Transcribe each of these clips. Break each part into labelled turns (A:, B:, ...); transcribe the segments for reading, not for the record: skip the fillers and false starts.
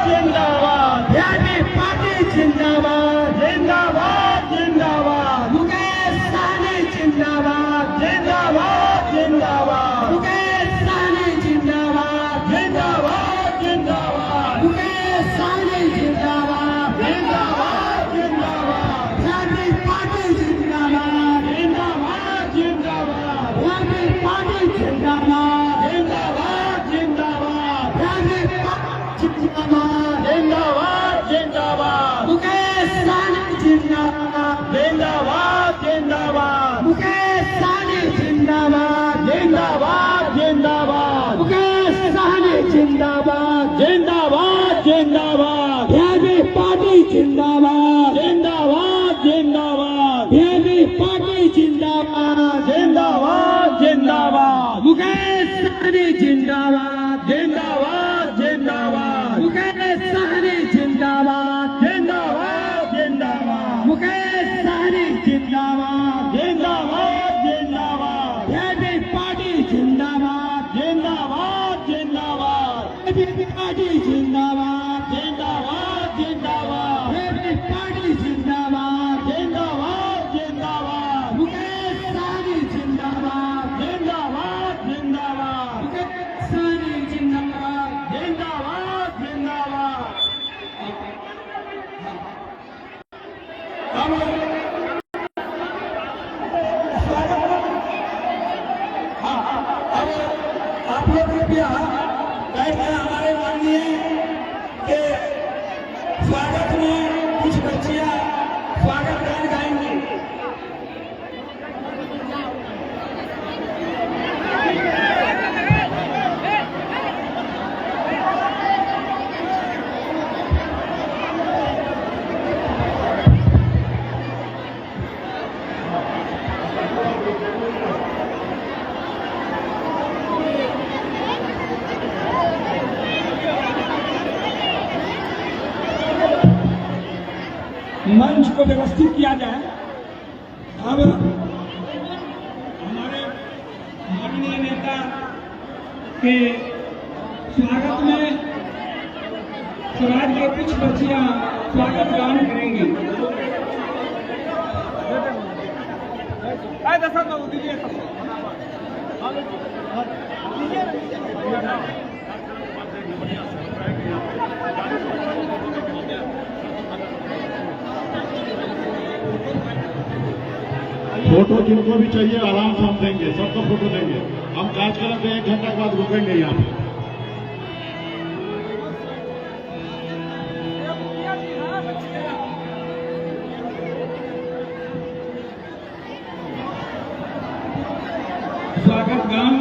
A: जिंदाबाद
B: VIP party जिंदाबाद
A: जिंदाबाद जिंदाबाद
B: मुकेश सहनी जिंदाबाद
A: जिंदाबाद जिंदाबाद
B: मुकेश सहनी जिंदाबाद
A: जिंदाबाद जिंदाबाद
B: मुकेश सहनी जिंदाबाद
A: जिंदाबाद जिंदाबाद
B: वीआईपी पार्टी जिंदाबाद
A: जिंदाबाद जिंदाबाद
B: वीआईपी पार्टी जिंदाबाद
A: जिंदाबाद जिंदाबाद
B: वीआईपी पार्टी जिंदाबाद
A: जिंदाबाद जिंदाबाद
B: मुकेश सहनी जिंदाबाद
A: जिंदाबाद जिंदाबाद
B: मुकेश सहनी जिंदाबाद
A: जिंदाबाद जिंदाबाद
B: मुकेश सहनी जिंदाबाद
A: जिंदाबाद जिंदाबाद
B: वीआईपी पार्टी जिंदाबाद
A: जिंदाबाद जिंदाबाद
B: वीआईपी पार्टी जिंदाबाद
A: जिंदाबाद जिंदाबाद
B: मुकेश सहनी जिंदाबाद
A: जिंदाबाद जिंदाबाद
B: मुकेश सहनी जिंदाबाद
A: जिंदाबाद जिंदाबाद
B: मुकेश सहनी जिंदाबाद
A: जिंदाबाद जिंदाबाद
B: वीआईपी पार्टी जिंदाबाद
A: जिंदाबाद जिंदाबाद
B: वीआईपी पार्टी जिंदाबाद
A: जिंदाबाद जिंदाबाद
B: वीआईपी पार्टी जिंदाबाद
A: जिंदाबाद जिंदाबाद
B: मुकेश सहनी जिंदाबाद
A: जिंदाबाद जिंदाबाद
B: मुकेश सहनी जिंदाबाद
A: जिंदाबाद जिंदाबाद
B: आप लोग कृपया बैठ कर हमारे माननीय के स्वागत में कुछ बच्चियां स्वागत गान गाएंगी। मंच को व्यवस्थित किया जाए। अब हमारे माननीय नेता के स्वागत में स्वराज के कुछ बच्चियां स्वागत गान करेंगी।
C: फोटो जिनको भी चाहिए आराम से हम देंगे, सबको फोटो देंगे। हम कार्यक्रम के 1 घंटे के बाद रुकेंगे यहाँ पे।
B: स्वागत गान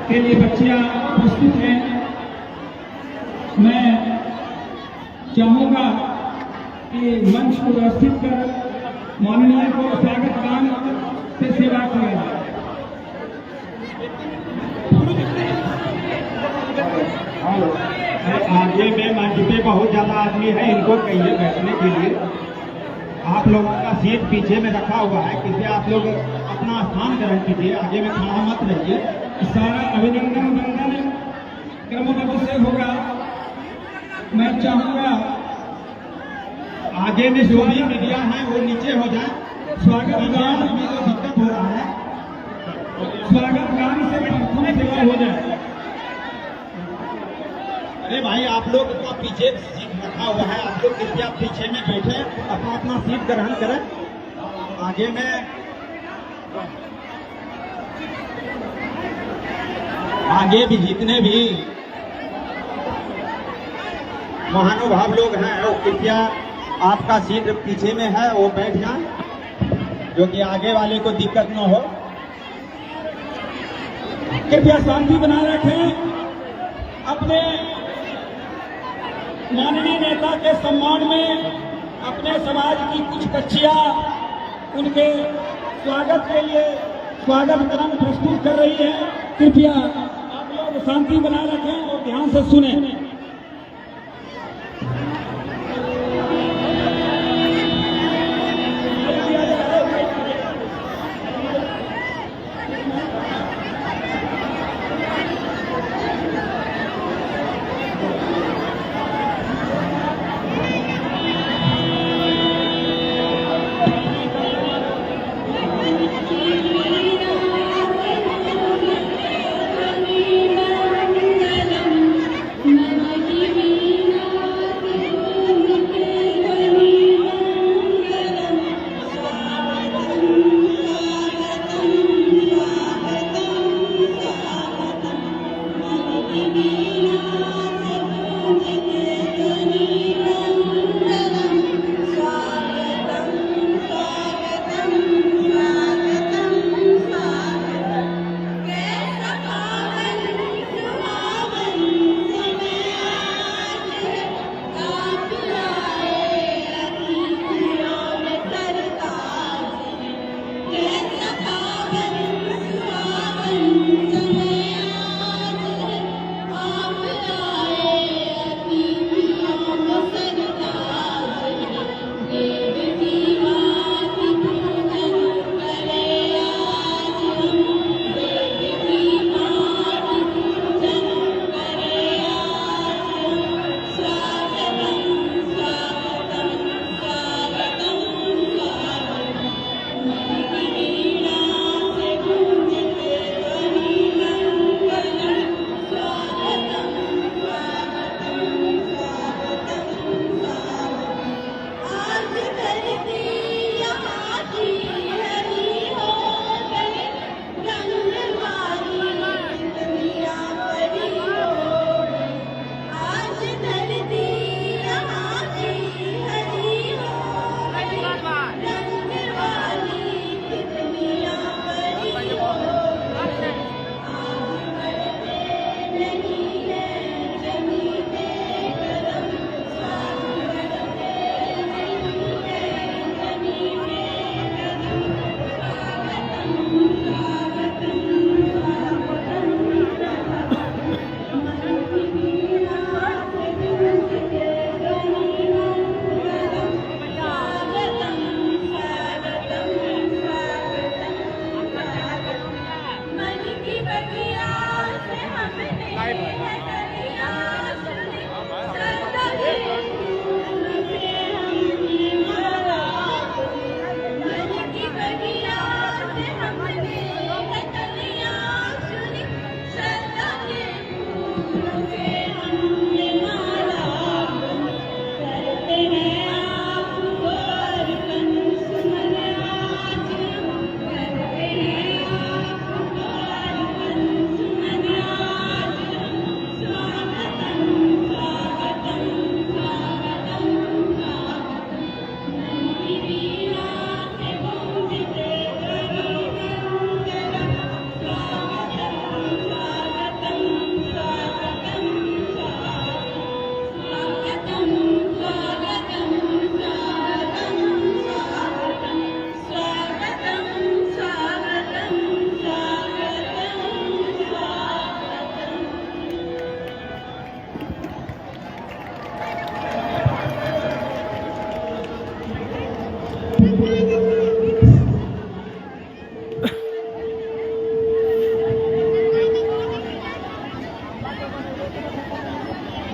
B: के लिए बच्चियां उपस्थित हैं। मैं चाहूंगा कि मंच को व्यवस्थित कर माननीय को स्वागत गान से सेवा किया जाए।
D: आगे में मंच पे बहुत ज्यादा आदमी है, इनको कहिए बैठने के लिए। आप लोगों का सीट पीछे में रखा हुआ है, कृपया आप लोग अपना स्थान ग्रहण कीजिए, आगे में खड़ा मत रहिए।
B: सारा अभिनंदन वंदन क्रमबद्ध से होगा। मैं चाहूंगा
D: आगे में जो भी मीडिया है वो नीचे हो जाए।
B: स्वागत गान
D: में तो दिक्कत हो रहा है।
B: स्वागत गान से प्रार्थना सेवा हो जाए।
D: अरे भाई, आप लोग का पीछे सीट रखा हुआ है, आप लोग कृपया पीछे में बैठे, अपना अपना सीट ग्रहण करें। आगे में आगे भी जितने भी महानुभाव लोग हैं वो कृपया आपका सीट पीछे में है वो बैठ जाए, जो कि आगे वाले को दिक्कत न हो।
B: कृपया शांति बनाए रखें। अपने माननीय नेता के सम्मान में अपने समाज की कुछ बच्चियां उनके स्वागत के लिए स्वागत गान प्रस्तुत कर रही है। कृपया आप लोग शांति बनाए रखें और ध्यान से सुने।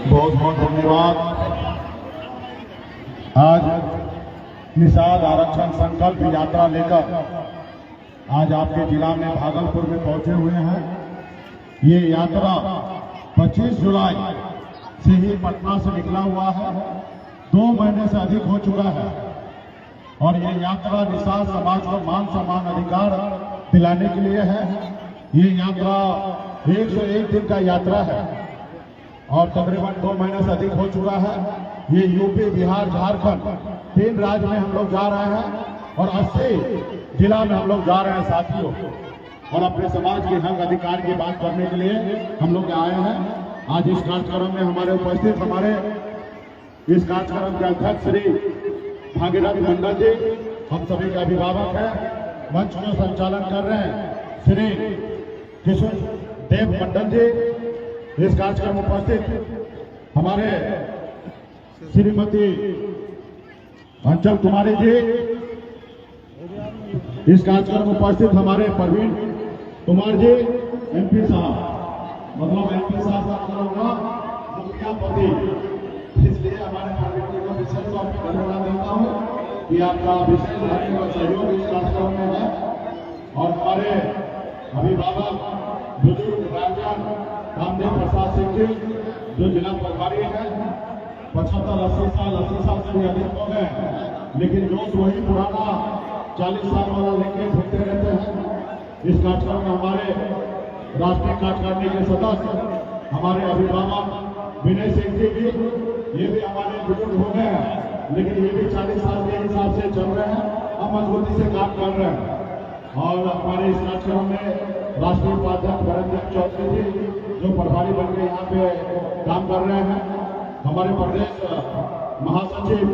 C: बहुत बहुत धन्यवाद। आज निषाद आरक्षण संकल्प यात्रा लेकर आज आपके जिला में भागलपुर में पहुंचे हुए हैं। ये यात्रा 25 जुलाई से ही पटना से निकला हुआ है, 2 महीने से अधिक हो चुका है और ये यात्रा निषाद समाज को मान सम्मान अधिकार दिलाने के लिए है। ये यात्रा 101 दिन का यात्रा है और तकरीबन 2 महीने से अधिक हो चुका है। ये यूपी, बिहार, झारखंड 3 राज्य में हम लोग जा रहे हैं और 80 जिला में हम लोग जा रहे हैं साथियों, और अपने समाज के हक अधिकार की बात करने के लिए हम लोग आए हैं। आज इस कार्यक्रम में हमारे उपस्थित हमारे इस कार्यक्रम के अध्यक्ष श्री भागीरथ मंडल जी, हम सभी के अभिभावक हैं, मंच को संचालन कर रहे हैं श्री किशोर देव मंडल जी, इस कार्यक्रम में उपस्थित हमारे श्रीमती अंचल कुमारी जी, इस कार्यक्रम में उपस्थित हमारे प्रवीण कुमार जी, एमपी साहब, मतलब एमपी साहब का करूंगा मुखिया पति, इसलिए हमारे प्रवीण जी को विशेष तौर पर धन्यवाद देता हूँ कि आपका विशेष धन्यवाद सहयोग इस कार्यक्रम में है। और हमारे अभिभावक बुजुर्ग गार्जियन रामदेव प्रसाद सिंह जी, जो जिला प्रभारी है, 75-80 साल से भी अधिक हो गए, लेकिन जोश वही पुराना 40 साल वाला लेके घूमते रहते हैं। इस कार्यक्रम में हमारे राष्ट्रीय कार्यकारिणी के सदस्य, हमारे अभिभावक विनय सिंह जी भी, ये भी हमारे बुजुर्ग हो गए हैं, लेकिन ये भी 40 साल के हिसाब से चल रहे हैं, हम मजबूती से काम कर रहे हैं। और हमारे इस कार्यक्रम में राष्ट्रीय उपाध्यक्ष वीरेंद्र चौधरी जी, जो प्रभारी बनकर यहाँ पे काम कर रहे हैं, हमारे प्रदेश महासचिव,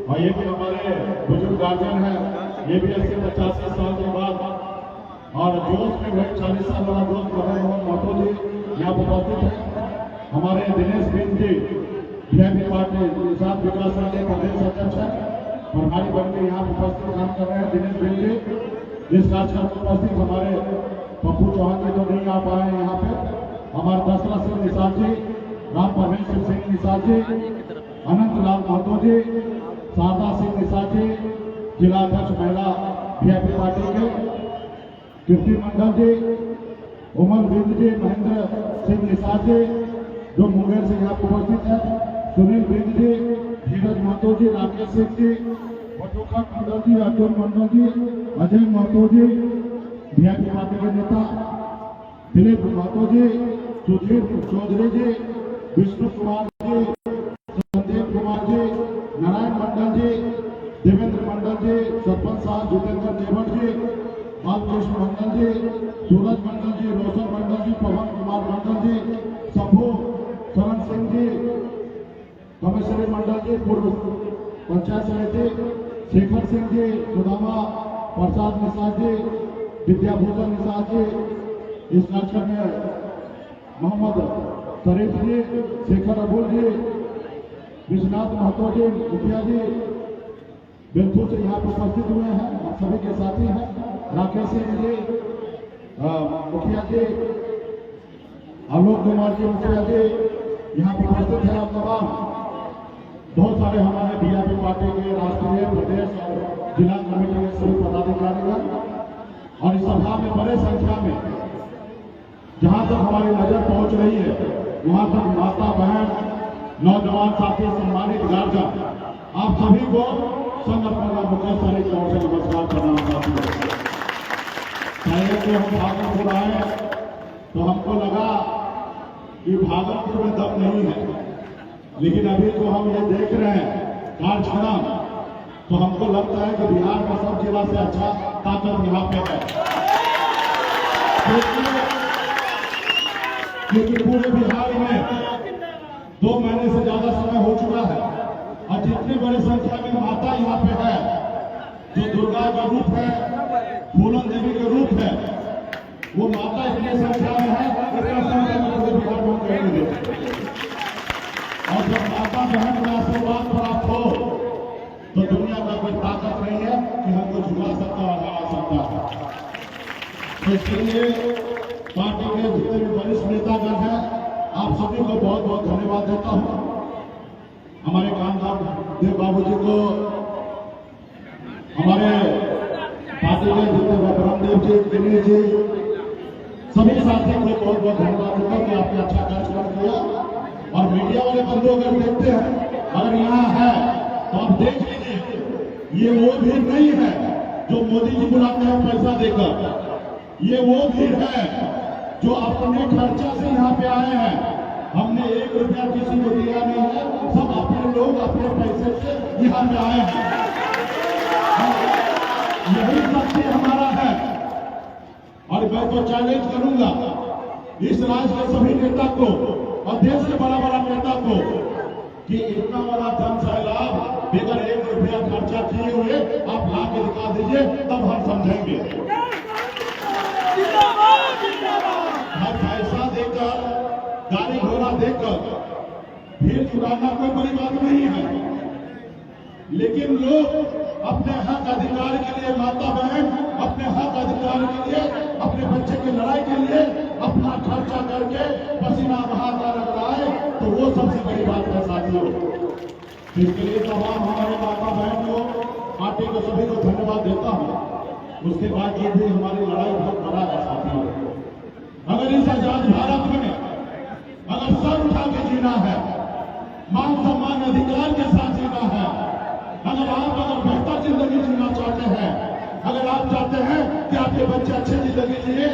C: और ये भी हमारे बुजुर्ग गार्जियन हैं, ये भी 80-85 साल के बाद और जोश में वही 40 साल वाला जोश मदन मोहन महतो जी यहाँ उपस्थित है। हमारे दिनेश बिंद जी वीआईपी पार्टी निषाद विकास संघ के प्रदेश अध्यक्ष है, प्रभारी बनकर यहाँ उपस्थित काम कर रहे हैं दिनेश बिंद जी। इस कार्यक्रम में उपस्थित हमारे पप्पू चौहान जी तो नहीं आ पाए हैं यहाँ पे, हमारे दशरथ सिंह निषाद जी, राम परमेश्वर सिंह निषाद जी, अनंत लाल महतो जी, शारदा सिंह निषाद जी, जिला अध्यक्ष महिला वीआईपी पार्टी के, कीर्ति मंडल जी, उमर बिंद जी, महेंद्र सिंह निषाद जी, जो मुंगेर से यहाँ उपस्थित है, सुनील बिंद जी, धीरज महतो जी, राकेश सिंह जी, बटुका मंडल जी, अर्जुन मंडल जी, अजय महतो जी, वीआईपी पार्टी के नेता दिलीप महतो जी, सुधीर चौधरी जी, विष्णु कुमार जी, संदीप कुमार जी, नारायण मंडल जी, देवेंद्र मंडल जी, सरपंच साहब जितेंद्र देवर जी, बालकृष्ण मंडल जी, सूरज मंडल जी, रोशन मंडल जी, पवन कुमार मंडल जी, शंभू शरण सिंह जी, कमेश्वरी मंडल जी, पूर्व पंचायत समिति, शेखर सिंह जी, सुदामा प्रसाद निषाद जी, विद्याभूषण निषाद जी, इस कार्यक्रम में मोहम्मद शरीफ जी, शेखर अबुल जी, विश्वनाथ महतो जी, मुखिया जी बिल्कुल से यहाँ पर उपस्थित हुए हैं, हम सभी के साथी हैं, राकेश सिंह जी मुखिया जी, आलोक कुमार जी मुखिया जी यहाँ पर उपस्थित है। आप तमाम बहुत सारे हमारे वीआईपी पार्टी के राष्ट्रीय, प्रदेश और जिला कमेटी के सभी पदाधिकारी हैं, और इस सभा में बड़े संख्या में जहां तक हमारी नजर पहुंच रही है वहां तक माता बहन, नौजवान साथी, सम्मानित गार्जियन, आप सभी को संघ अपना मुकेश सर की ओर से नमस्कार करना चाहती हूँ। पहले से हम भागलपुर आए तो हमको लगा कि भागलपुर में दम नहीं है, लेकिन अभी तो हम ये देख रहे हैं कार्यक्रम, तो हमको लगता है कि बिहार में सब जिला से अच्छा ताकत यहाँ पे है, क्योंकि पूरे बिहार में 2 महीने से ज्यादा समय हो चुका है और जितनी बड़ी संख्या में माता यहाँ पे है, जो दुर्गा का रूप है, फूलन देवी का रूप है, वो माता इतनी संख्या में है, इतना संख्या में पूरे बिहार में कहीं नहीं देते। और जब माता बहन का आशीर्वाद प्राप्त हो तो दुनिया में कोई ताकत नहीं है कि हमको झुका सकता और हरा सकता है। तो इसके लिए पार्टी के जितने भी वरिष्ठ नेतागण हैं, आप सभी को बहुत बहुत धन्यवाद देता हूँ। देव बाबू जी को, हमारे पार्टी के जितने ब्रह्मदेव जी, दिनेश जी, सभी साथियों को बहुत बहुत धन्यवाद देता कि आपने अच्छा कार्यक्रम किया। और मीडिया वाले बंधु अगर देखते हैं, अगर यहाँ है तो आप देख लीजिए, ये वो भीड़ नहीं है जो मोदी जी बुलाते हैं पैसा देकर। ये वो भीड़ है जो अपने खर्चा से यहाँ पे आए हैं। हमने 1 रुपया किसी को दिया नहीं है, सब अपने लोग अपने पैसे से यहाँ पे आए हैं। यही शक्ति हमारा है। और मैं तो चैलेंज करूंगा इस राज्य के सभी नेता को और देश के बड़ा बड़ा नेता को कि इतना बड़ा जन सैलाब बगैर 1 रुपया खर्चा किए हुए आप ला के दिखा दीजिए, तब हम समझेंगे। हर पैसा देकर, गाड़ी घोड़ा देकर भीड़ चुराना कोई बड़ी बात नहीं है, लेकिन लोग अपने हक अधिकार के लिए, माता बहन अपने हक अधिकार के लिए, अपने बच्चे की लड़ाई के लिए अपना खर्चा करके पसीना बहाकर रख रहा है, तो वो सबसे बड़ी बात है साथियों। इसके लिए तमाम हमारे माता बहन को, पार्टी को, सभी को धन्यवाद देता हूँ। उसके बाद ये भी हमारी लड़ाई बहुत बड़ा है साथियों। अगर इस आजाद भारत में अगर सर उठा के जीना है, मान सम्मान अधिकार के साथ जीना है, अगर बेहतर जिंदगी जीना चाहते हैं, अगर आप चाहते हैं कि आपके बच्चे अच्छी जिंदगी जिए,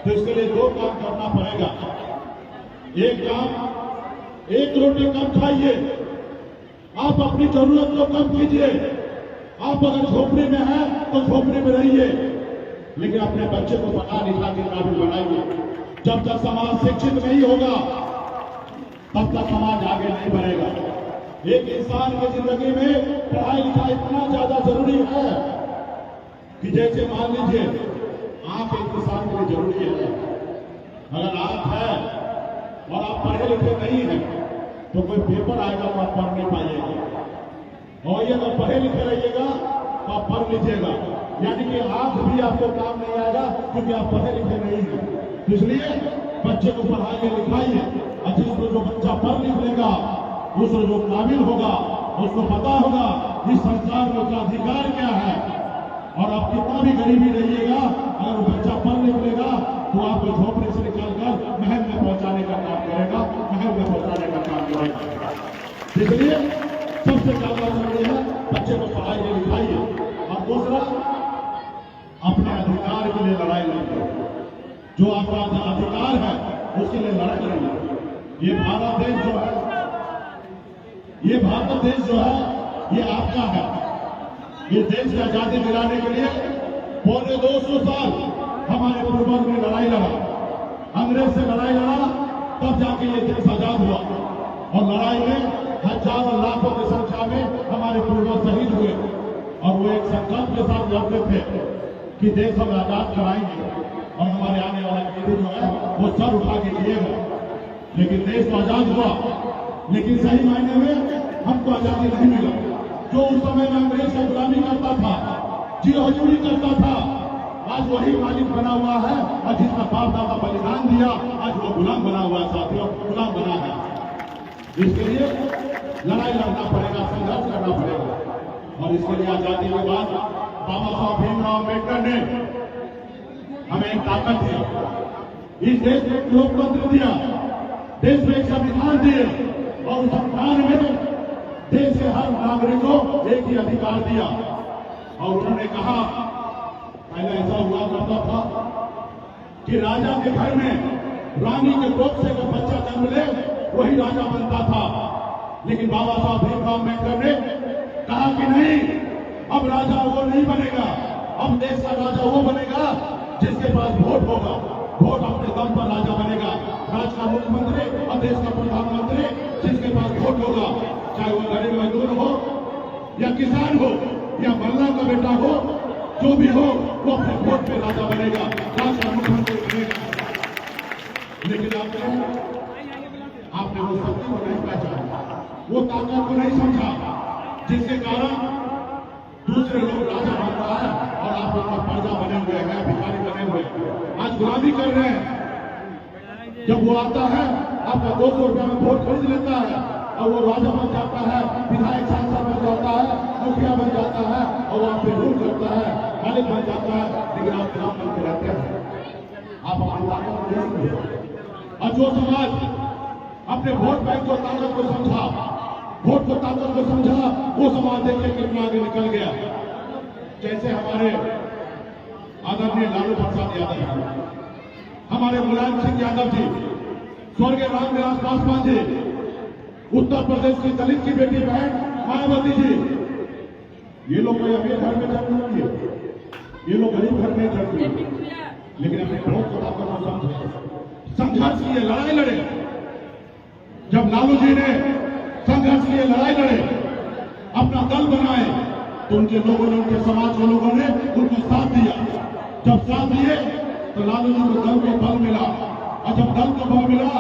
C: तो इसके लिए 2 काम करना पड़ेगा। एक काम, 1 रोटी कम खाइए, आप अपनी जरूरत को कम कीजिए। आप अगर झोपड़ी में हैं तो झोपड़ी में रहिए, लेकिन अपने बच्चे को पढ़ा लिखा के काबिल बनाइए। जब तक समाज शिक्षित नहीं होगा तब तक समाज आगे नहीं बढ़ेगा। एक इंसान की जिंदगी में पढ़ाई लिखाई इतना ज्यादा जरूरी है कि जैसे मान लीजिए आप एक किसान के लिए जरूरी है। अगर आप है और आप पढ़े लिखे नहीं है तो कोई पेपर आएगा तो आप पढ़ नहीं पाइएगा, और ये अगर पढ़े लिखे रहिएगा तो आप पढ़ लीजिएगा, यानी कि आंख भी आपको काम नहीं आएगा क्योंकि आप पढ़े लिखे नहीं है। इसलिए बच्चे को पढ़ाइए लिखाइए, और जिसको जो बच्चा पढ़ लिख लेगा, दूसरा जो काबिल होगा, उसको पता होगा इस संसार में उसका अधिकार क्या है। और आप कितना भी गरीबी रहिएगा, अगर वो बच्चा पढ़ लिख लेगा तो आपको झोपड़ी से निकालकर महल में पहुंचाने का काम करेगा, महल में पहुंचाने का काम करेगा। इसलिए सबसे ज्यादा जरूरी है बच्चे को पढ़ाइए लिखाइए, और दूसरा अपने अधिकार के लिए लड़ाई लड़िए। जो आपका अधिकार है उसके लिए लड़ाई लड़िए। ये भारत देश जो है, ये भारत देश जो है, ये आपका है। ये देश की आजादी दिलाने के लिए 250 साल हमारे पूर्वज ने लड़ाई लड़ा, अंग्रेज से लड़ाई लड़ा, तब जाके ये देश आजाद हुआ। और लड़ाई में हजारों लाखों की संख्या में हमारे पूर्वज शहीद हुए, और वो एक संकल्प के साथ लड़ते थे कि देश हम आजाद कराएंगे और हमारे आने वाला पीढ़ी जो है वो सर उठा के जिएगा। लेकिन देश तो आजाद हुआ, लेकिन सही मायने में हमको आजादी नहीं मिला। जो उस समय में अंग्रेज का गुलामी करता था, जी हजूरी करता था, आज वही मालिक बना हुआ है, और जिसका बाप दादा बलिदान दिया आज वो गुलाम बना हुआ है साथियों, गुलाम बना है। इसके लिए लड़ाई लड़ना पड़ेगा, संघर्ष करना पड़ेगा। और इसके लिए आजादी के बाद बाबा साहब भीमराव अम्बेडकर ने हमें एक ताकत दिया, इस देश में एक लोकतंत्र दिया, देश में एक संविधान दिए, और उस संविधान में देश के हर नागरिक को एक ही अधिकार दिया। और उन्होंने कहा, पहले ऐसा हुआ करता था कि राजा के घर में रानी के कोख से जो बच्चा जन्म ले वही राजा बनता था, लेकिन बाबा साहब भीमराव अम्बेडकर ने कहा कि नहीं, अब राजा वो नहीं बनेगा, अब देश का राजा वो बनेगा जिसके पास वोट होगा, वोट अपने दम पर राजा बनेगा। राज्य का मुख्यमंत्री और देश का प्रधानमंत्री जिसके पास वोट होगा, चाहे वो गरीब मजदूर हो या किसान हो या मल्ला का बेटा हो, जो भी हो वो अपने वोट पे राजा बनेगा, राज्य का मुख्यमंत्री बनेगा। लेकिन आपने वो शक्ति को नहीं पहचाना, वो ताकत को नहीं समझा, जिसके कारण दूसरे लोग राजा बन रहा है और आप उनका प्रजा बने हुए हैं, भिखारी बने हुए हैं, आज गुलामी कर रहे हैं। जब वो आता है आपका 200 रुपया में वोट खरीद लेता है और वो राजा बन जाता है, विधायक सांसद और वहां पे रूल करता है, मालिक बन जाता है, लेकिन आप गुलाम बन के रहते हैं। आप अपनी ताकत नहीं समझे। और जो समाज अपने वोट बैंक को ताकत को समझा, वोट को ताकत को समझा, वो समाज देखिए कितना आगे निकल गया। जैसे हमारे आदरणीय लालू प्रसाद यादव जी, हमारे मुलायम सिंह यादव जी, स्वर्गीय रामविलास पासवान जी, उत्तर प्रदेश की दलित की बेटी बहन मायावती जी, ये लोग कोई अमीर घर में जन्म नहीं लिए, ये लोग गरीब घर में जन्म लिए, लेकिन अपने वोट को ताकत को समझे, संघर्ष किए, लड़ाई लड़े। जब लालू जी ने संघर्ष किए, लड़ाई लड़े, अपना दल बनाए, तो उनके लोगों ने, उनके समाज के लोगों ने उनको साथ दिया। जब साथ दिए तो लालू जी को दल को बल मिला, और जब दल को बल मिला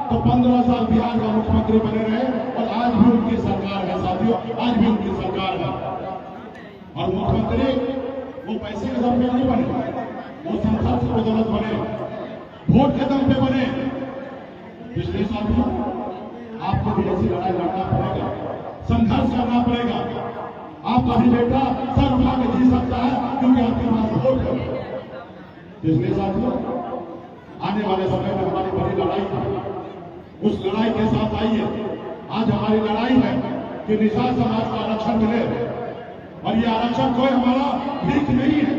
C: तो 15 साल बिहार का मुख्यमंत्री बने रहे, और आज भी उनकी सरकार है साथियों, आज भी उनकी सरकार है। और मुख्यमंत्री वो पैसे के दम पे नहीं बने, वो संघर्ष की बदौलत बने, वोट के दम पे बने। पिछले साथियों आपको भी ऐसी लड़ाई लड़ना पड़ेगा, संघर्ष करना पड़ेगा। आपका भी बेटा सर उठा के जी सकता है, क्योंकि आपके पास वोट है। इसलिए साथियों आने वाले समय में हमारी बड़ी लड़ाई है, उस लड़ाई के साथ आइए। आज हमारी लड़ाई है कि निषाद समाज को आरक्षण मिले, और ये आरक्षण कोई हमारा भीख नहीं है,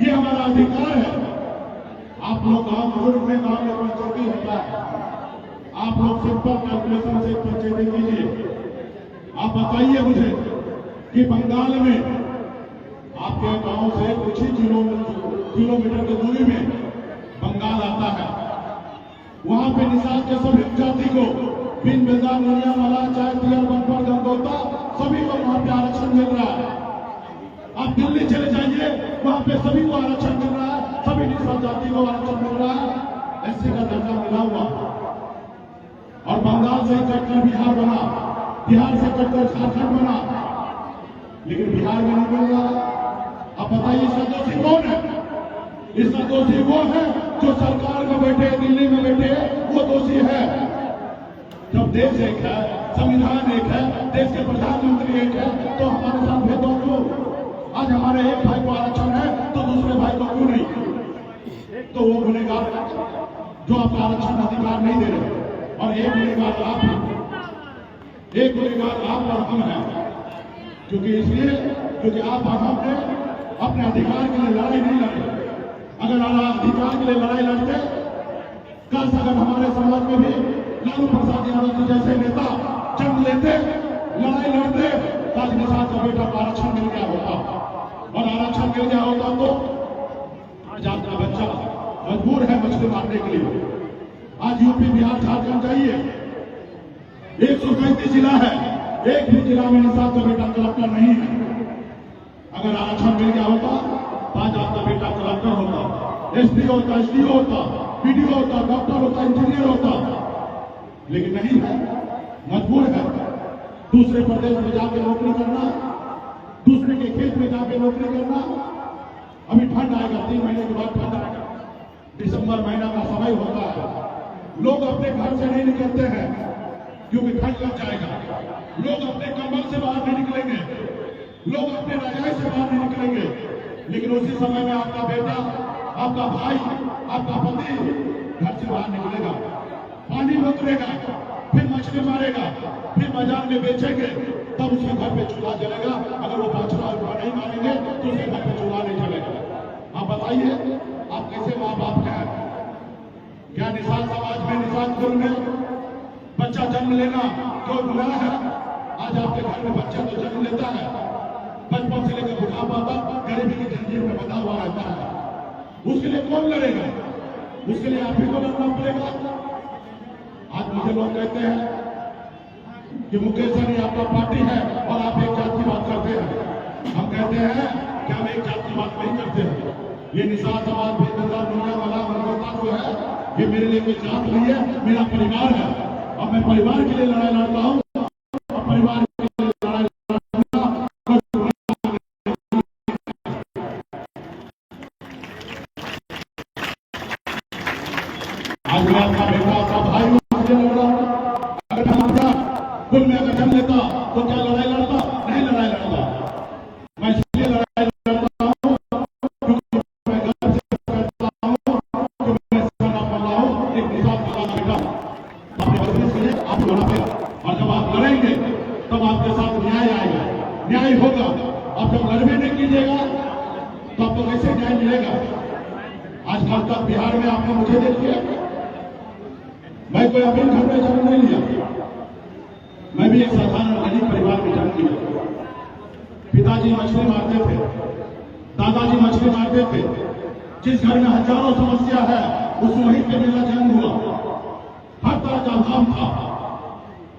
C: ये हमारा अधिकार है। आप लोग गांव मुल्क में गांव में पंचायती होता है, आप लोग सिंपल कैलकुलेशन से पंचायती कीजिए। आप बताइए मुझे कि बंगाल में आपके गांव से कुछ ही किलोमीटर की दूरी में बंगाल आता है, वहां पे निषाद के सभी जाति को बिन बेदान मुनिया वाला चाहे पियर बनपर गंगोता सभी को वहां पे आरक्षण मिल रहा है। आप दिल्ली चले जाइए, वहां पे सभी को आरक्षण मिल रहा है, सभी निषाद जाति को आरक्षण मिल रहा है, एससी का दर्जा मिला हुआ। और बंगाल से कटकर बिहार बना, बिहार से कटकर झारखंड बना, लेकिन बिहार में नहीं मिल रहा। अब बताइए इसका दोषी कौन है? इसका दोषी वो है जो सरकार में बैठे, दिल्ली में बैठे, वो दोषी है। जब देश एक है, संविधान एक है, देश के प्रधानमंत्री एक है, तो हमारे साथ भेदभाव क्यों? आज हमारे एक भाई को आरक्षण है तो दूसरे भाई को क्यों नहीं? तो वो गुनेगार जो आपका आरक्षण अधिकार नहीं दे रहे, और एक गुनेगार आप हैं, एक गुनेगार आप और हम हैं। क्योंकि इसलिए क्योंकि आप और हमने अपने अधिकार के लिए लड़ाई नहीं लड़ी। अगर अधिकार के लिए लड़ाई लड़ते, कल अगर हमारे समाज में भी लालू प्रसाद यादव जी जैसे नेता जन्म लेते, लड़ाई लड़ते, तो आज निषाद का बेटा को आरक्षण मिल गया होता, और आरक्षण मिल गया होता तो आज आपका बच्चा मजबूर है मछली मारने के लिए। आज यूपी बिहार झारखंड जाइए, 137 जिला है, एक भी जिला में निषाद का बेटा कलेक्टर नहीं है। अगर आरक्षण मिल गया होता तो आज आपका बेटा कलेक्टर होता, एसपी होता, एसडीओ होता, पीडीओ होता, डॉक्टर होता, इंजीनियर होता, लेकिन नहीं है, मजबूर है दूसरे प्रदेश में जाके नौकरी करना, दूसरे के खेत में जाके नौकरी करना। अभी ठंड आएगा, 3 महीने के बाद ठंड आएगा, दिसंबर महीना का समय होता है, लोग अपने घर से नहीं निकलते हैं क्योंकि ठंड लग जाएगा। लोग अपने कंबल से बाहर नहीं निकलेंगे, लोग अपने रजाई से बाहर नहीं निकलेंगे, लेकिन उसी समय में आपका बेटा, आपका भाई, आपका पति घर से बाहर निकलेगा, पानी में उतरेगा, फिर मछली मारेगा, फिर बाजार में बेचेंगे, तब उसके घर पे चूल्हा जलेगा। अगर वो 5 रुपया नहीं मारेंगे तो उसके घर पे चूल्हा नहीं जलेगा। आप बताइए, आप कैसे माँ बाप हैं? क्या निषाद समाज में, निषाद कुल में बच्चा जन्म लेना क्यों गुनाह है? आज आपके घर में बच्चा तो जन्म लेता है, बचपन से लेकर बुढ़ापा तक गरीबी की जंजीर में बंधा हुआ रहता है। उसके लिए कौन लड़ेगा? उसके लिए आप ही को लड़ना पड़ेगा। आज मुझे लोग कहते हैं कि मुकेश सर ये आपका पार्टी है और आप एक जात की बात करते हैं। हम कहते हैं कि हम एक जात की बात नहीं करते हैं। ये निषाद समाज बेदरदार दुनिया वाला मनोता जो है, ये मेरे लिए कोई जात नहीं है, मेरा परिवार है, और मैं परिवार के लिए लड़ाई लड़ता हूँ, और परिवार के लिए लड़ाई लड़ना। आज मैं आपका बेटा, आपका भाई मुझे लड़ रहा हूँ। अगर कुल में अगर जन्म लेता तो क्या लड़ाई लड़ता? नहीं लड़ाई लड़ता। मैं इसलिए लड़ाई तब आपके साथ न्याय आएगा, न्याय होगा। अब जब लड़बे नहीं कीजिएगा तो आपको कैसे न्याय मिलेगा? आज कल तक बिहार में आपने मुझे देख लिया, मैं कोई अपने घर में जन्म नहीं लिया, मैं भी एक साधारण गरीब परिवार में जन्म लिया। पिताजी मछली मारते थे, दादाजी मछली मारते थे। जिस घर में हजारों समस्या है उस वहीं पे मेरा जन्म हुआ। हर तरह का अभाव था।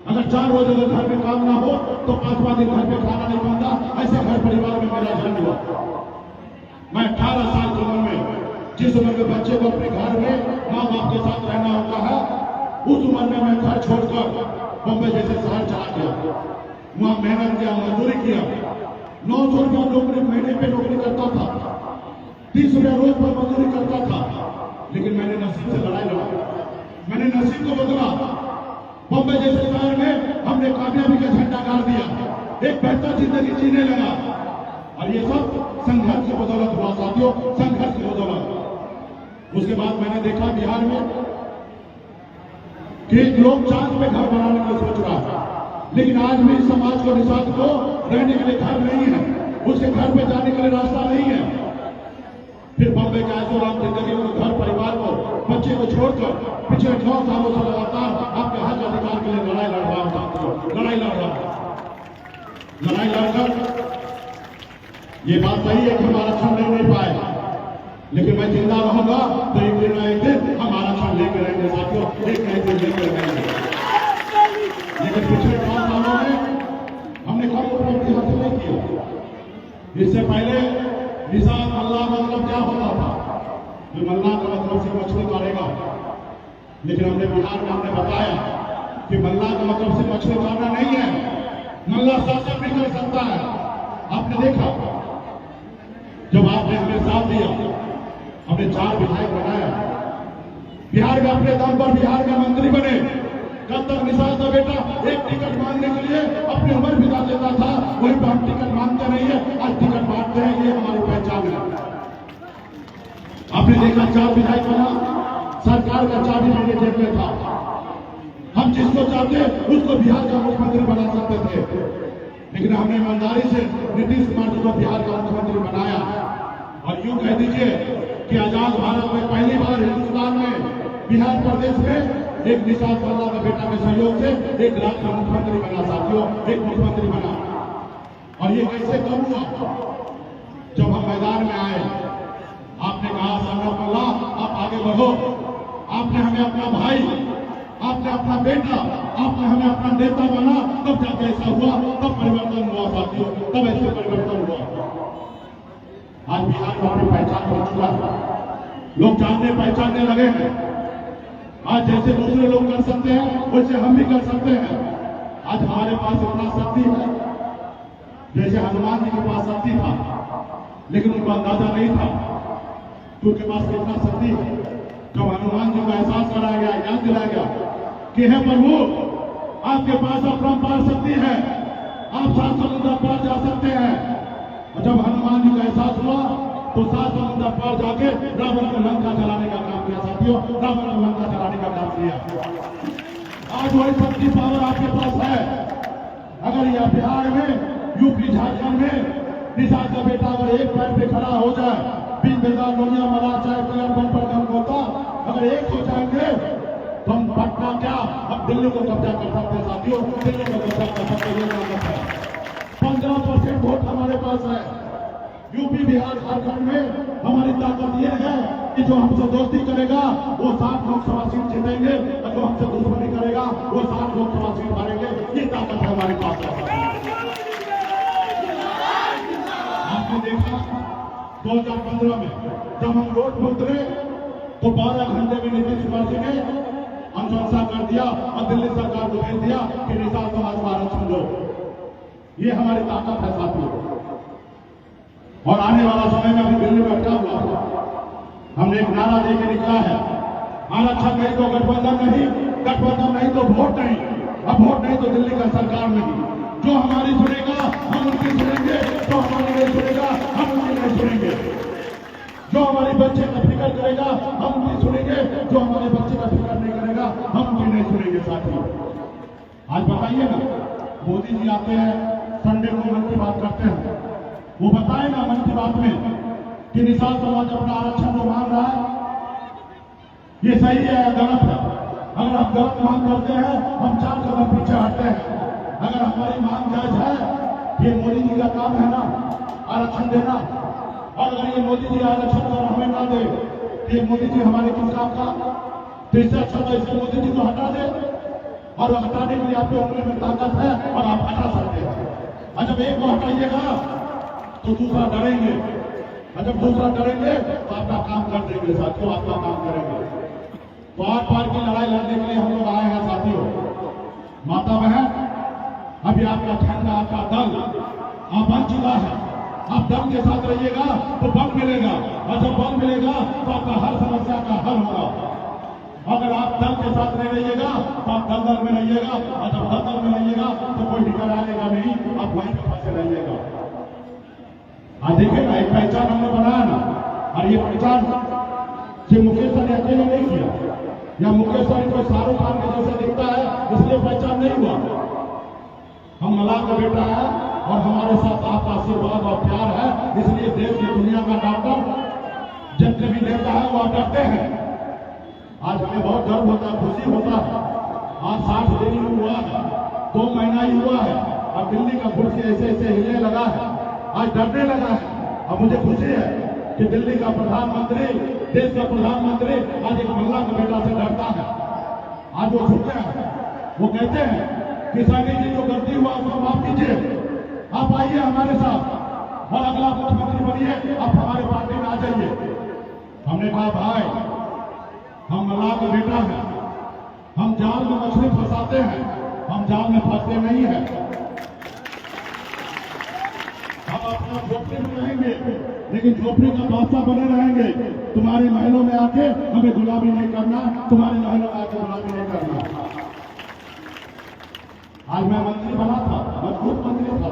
C: अगर 4 रोज अगर घर में काम ना हो तो 5वां दिन घर में खाना नहीं बनता, ऐसे घर परिवार में मेरा जन्म हुआ। मैं 18 साल की उम्र में, जिस उम्र में बच्चे को अपने घर में माँ बाप के साथ रहना होता है, उस उम्र में मैं घर छोड़कर बम्बई जैसे शहर चला गया। वहां मेहनत किया, मजदूरी किया। 900 रुपया नौकरी, महीने पे नौकरी करता था, 30 रुपया रोज पर मजदूरी करता था। लेकिन मैंने नसीब से लड़ाई लड़ा, मैंने नसीब को बदला। बम्बई जैसे शहर में हमने कामयाबी का झंडा गाड़ दिया, एक बेहतर जिंदगी जीने लगा। और ये सब संघर्ष की बदौलत हुआ साथियों, संघर्ष की बदौलत। उसके बाद मैंने देखा बिहार में कि लोग चांद पे घर बनाने के लिए सोच रहा है, लेकिन आज भी समाज को, निषाद को रहने के लिए घर नहीं है, उसके घर पे जाने के लिए रास्ता नहीं है। फिर बम्बई के ऐशोआराम जिंदगी को, घर परिवार को, बच्चे को छोड़कर पिछले 9 सालों से लगातार आपके हक अधिकार के लिए लड़ाई लड़ रहा हूं, लड़ाई लड़ रहा हूं। लड़ाई लड़कर ये बात सही है कि हम आरक्षण नहीं पाए, लेकिन मैं जिंदा रहूंगा तो एक दिन ना एक दिन हम आरक्षण लेकर रहेंगे साथियों, एक ना एक दिन लेकर रहेंगे। लेकिन पिछले 4 सालों में हमने कम उपलब्धि हासिल नहीं किया। इससे पहले निषाद मल्लाह मतलब क्या होता था? जो मल्लाह का मतलब से मछली मारेगा। लेकिन हमने बिहार में हमने बताया कि मल्लाह का मतलब से मछली मारना नहीं है, मल्लाह शासन भी कर सकता है। आपने देखा जब आपने हमें साथ दिया, हमने 4 विधायक बनाया, बिहार में अपने दम पर बिहार का मंत्री बने। कल तक निषाद का बेटा एक टिकट मांगने के लिए अपनी उम्र बिता देता था, वहीं पर हम टिकट मांगते नहीं है, आज टिकट बांटते हैं, ये हमारी पहचान है। आपने देखा 4 विधायक बना, सरकार का चाबी मेरे जेब में था। हम जिसको चाहते उसको बिहार का मुख्यमंत्री बना सकते थे, लेकिन हमने ईमानदारी से नीतीश कुमार जी को बिहार का मुख्यमंत्री बनाया। और यूं कह दीजिए कि आजाद भारत में पहली बार हिंदुस्तान में बिहार प्रदेश में एक निषाद मल्लाह का बेटा के सहयोग से एक राज्य का मुख्यमंत्री बना साथियों, एक मुख्यमंत्री बना। और ये कैसे कम हुआ? जब हम मैदान में आए, आपने कहा संगम मल्लाह आप आगे बढ़ो, आपने हमें अपना भाई, आपने अपना बेटा, आपने हमें अपना नेता बना, तब जाके ऐसा हुआ, तब परिवर्तन हुआ साथियों, तब ऐसे परिवर्तन हुआ। आज बिहार में अपनी पहचान हो चुका है, लोग जानने पहचानने लगे हैं। आज जैसे दूसरे लोग कर सकते हैं वैसे हम भी कर सकते हैं। आज हमारे पास इतना शक्ति है, जैसे हनुमान जी के पास शक्ति था, लेकिन उनको अंदाजा नहीं था कि उनके पास कितना शक्ति है। जब हनुमान जी को एहसास कराया गया, याद दिलाया गया कि हे प्रभु आपके पास अपरंपार शक्ति है, आप 7 समुद्र पार जा सकते हैं। और जब हनुमान जी को एहसास हुआ तो 7 समुद्र पार जाके रावण को लंका जलाने का काम किया साथियों, रावण को लंका जलाने का काम किया। आज वही शक्ति पावर आपके पास है। अगर यह बिहार में, यूपी, झारखंड में निषाद का बेटा अगर एक पैर पे खड़ा हो जाए, बिन बेदार लोहिया मला चाहे कल्याण पर गम होता, अगर एक हो जाएंगे तो हम पटना क्या, हम दिल्ली को कब्जा कर सकते हैं साथियों, दिल्ली को कब्जा कर सकते हैं। 15% वोट हमारे पास है। यूपी, बिहार, झारखंड में हमारी ताकत यह है कि जो हमसे दोस्ती करेगा वो 60 लोकसभा सीट जीतेंगे, और जो हमसे दुश्मनी करेगा वो 60 लोकसभा सीट हारेंगे। ये ताकत है हमारे पास। आपने देखा 2015 में जब हम रोड पर उतरे तो 12 घंटे में नीतीश कुमार जी ने अनुशंसा कर दिया और दिल्ली सरकार को भेज दिया कि निषाद समाज को आरक्षण दो। ये हमारी ताकत है साथियों। और आने वाला समय में अभी दिल्ली में अटका हुआ, हमने एक नारा देके निकला है, आरक्षण नहीं तो गठबंधन नहीं, गठबंधन नहीं तो वोट नहीं, अब वोट नहीं तो दिल्ली का सरकार नहीं। जो हमारी सुनेगा हम उनकी सुनेंगे, जो हमारी नहीं सुनेगा हम उनकी नहीं सुनेंगे। जो हमारी बच्चे का फिक्र करेगा हम उनकी सुनेंगे, जो हमारे बच्चे का फिक्र नहीं करेगा हम उनकी नहीं सुनेंगे साथियों। आज बताइए ना, मोदी जी आते हैं संडे को मन की बात करते हैं, वो बताए ना मन की बात में कि निषाद समाज अपना आरक्षण जो मांग रहा है ये सही है या गलत है। अगर हम गलत मांग करते हैं हम 4 कदम पीछे हटते हैं। अगर हमारी मांग जायज है, ये मोदी जी का काम है ना आरक्षण देना, और अगर ये मोदी जी आरक्षण अगर हमें ना दे तो ये मोदी जी हमारे किस काम का, तो इससे अच्छा तो इसे मोदी जी को हटा दे, और हटाने के लिए आपके उंगली में ताकत है और आप हटा सकते हैं। और जब एक को हटाइएगा तो दूसरा डरेंगे, और जब दूसरा डरेंगे तो आपका काम कर देंगे साथियों, आपका काम करेंगे। तो आर पार की लड़ाई लड़ने के लिए हम लोग आए हैं साथियों। माता बहन, अभी आपका ठंडा आपका दल आप बन चुका है। आप दल के साथ रहिएगा तो बल मिलेगा, और जब बल मिलेगा तो आपका हर समस्या का हल होगा। अगर आप दल के साथ नहीं रहिएगा तो आप दल में रहिएगा, और जब दल में रहिएगा तो कोई निकल आएगा नहीं, आप वहीं पर फंसे रहिएगा। आज देखिए ना, एक पहचान हमने बनाया ना, और ये पहचान जो मुकेश सर ने अकेले नहीं किया, या मुकेश सर को शाहरुख खान के जैसे दिखता है इसलिए पहचान नहीं हुआ। हम मलाह का बेटा है और हमारे साथ आपका आशीर्वाद और प्यार है, इसलिए देश की दुनिया का डॉक्टर जब कभी देता है वो आप डरते हैं। आज हमें बहुत गर्व होता है, खुशी होता है। आज 60 दिन हुआ है, 2 महीना ही हुआ है, और दिल्ली का कुर्सी ऐसे ऐसे हिलने लगा है, आज डरने लगा है। अब मुझे खुशी है कि दिल्ली का प्रधानमंत्री, देश का प्रधानमंत्री आज एक महिला के बेटा से डरता है। आज वो झुकते हैं, वो कहते हैं किसानी जी जो गलती हुआ उसको माफ कीजिए, आप आइए हमारे साथ और अगला मुख्यमंत्री बनिए, आप हमारे पार्टी में आ जाइए। हमने कहा भाई हम मलाह का बेटा है, हम जाल में मछली फंसाते हैं, हम जाल में फंसते नहीं है। हम अपना झोपड़ी में रहेंगे, लेकिन झोपड़ी का बादशाह बने रहेंगे। तुम्हारे महलों में आके हमें गुलामी नहीं करना, तुम्हारे महलों में आके गुलामी नहीं करना। आज मैं मंत्री बना था, मजबूत मंत्री था,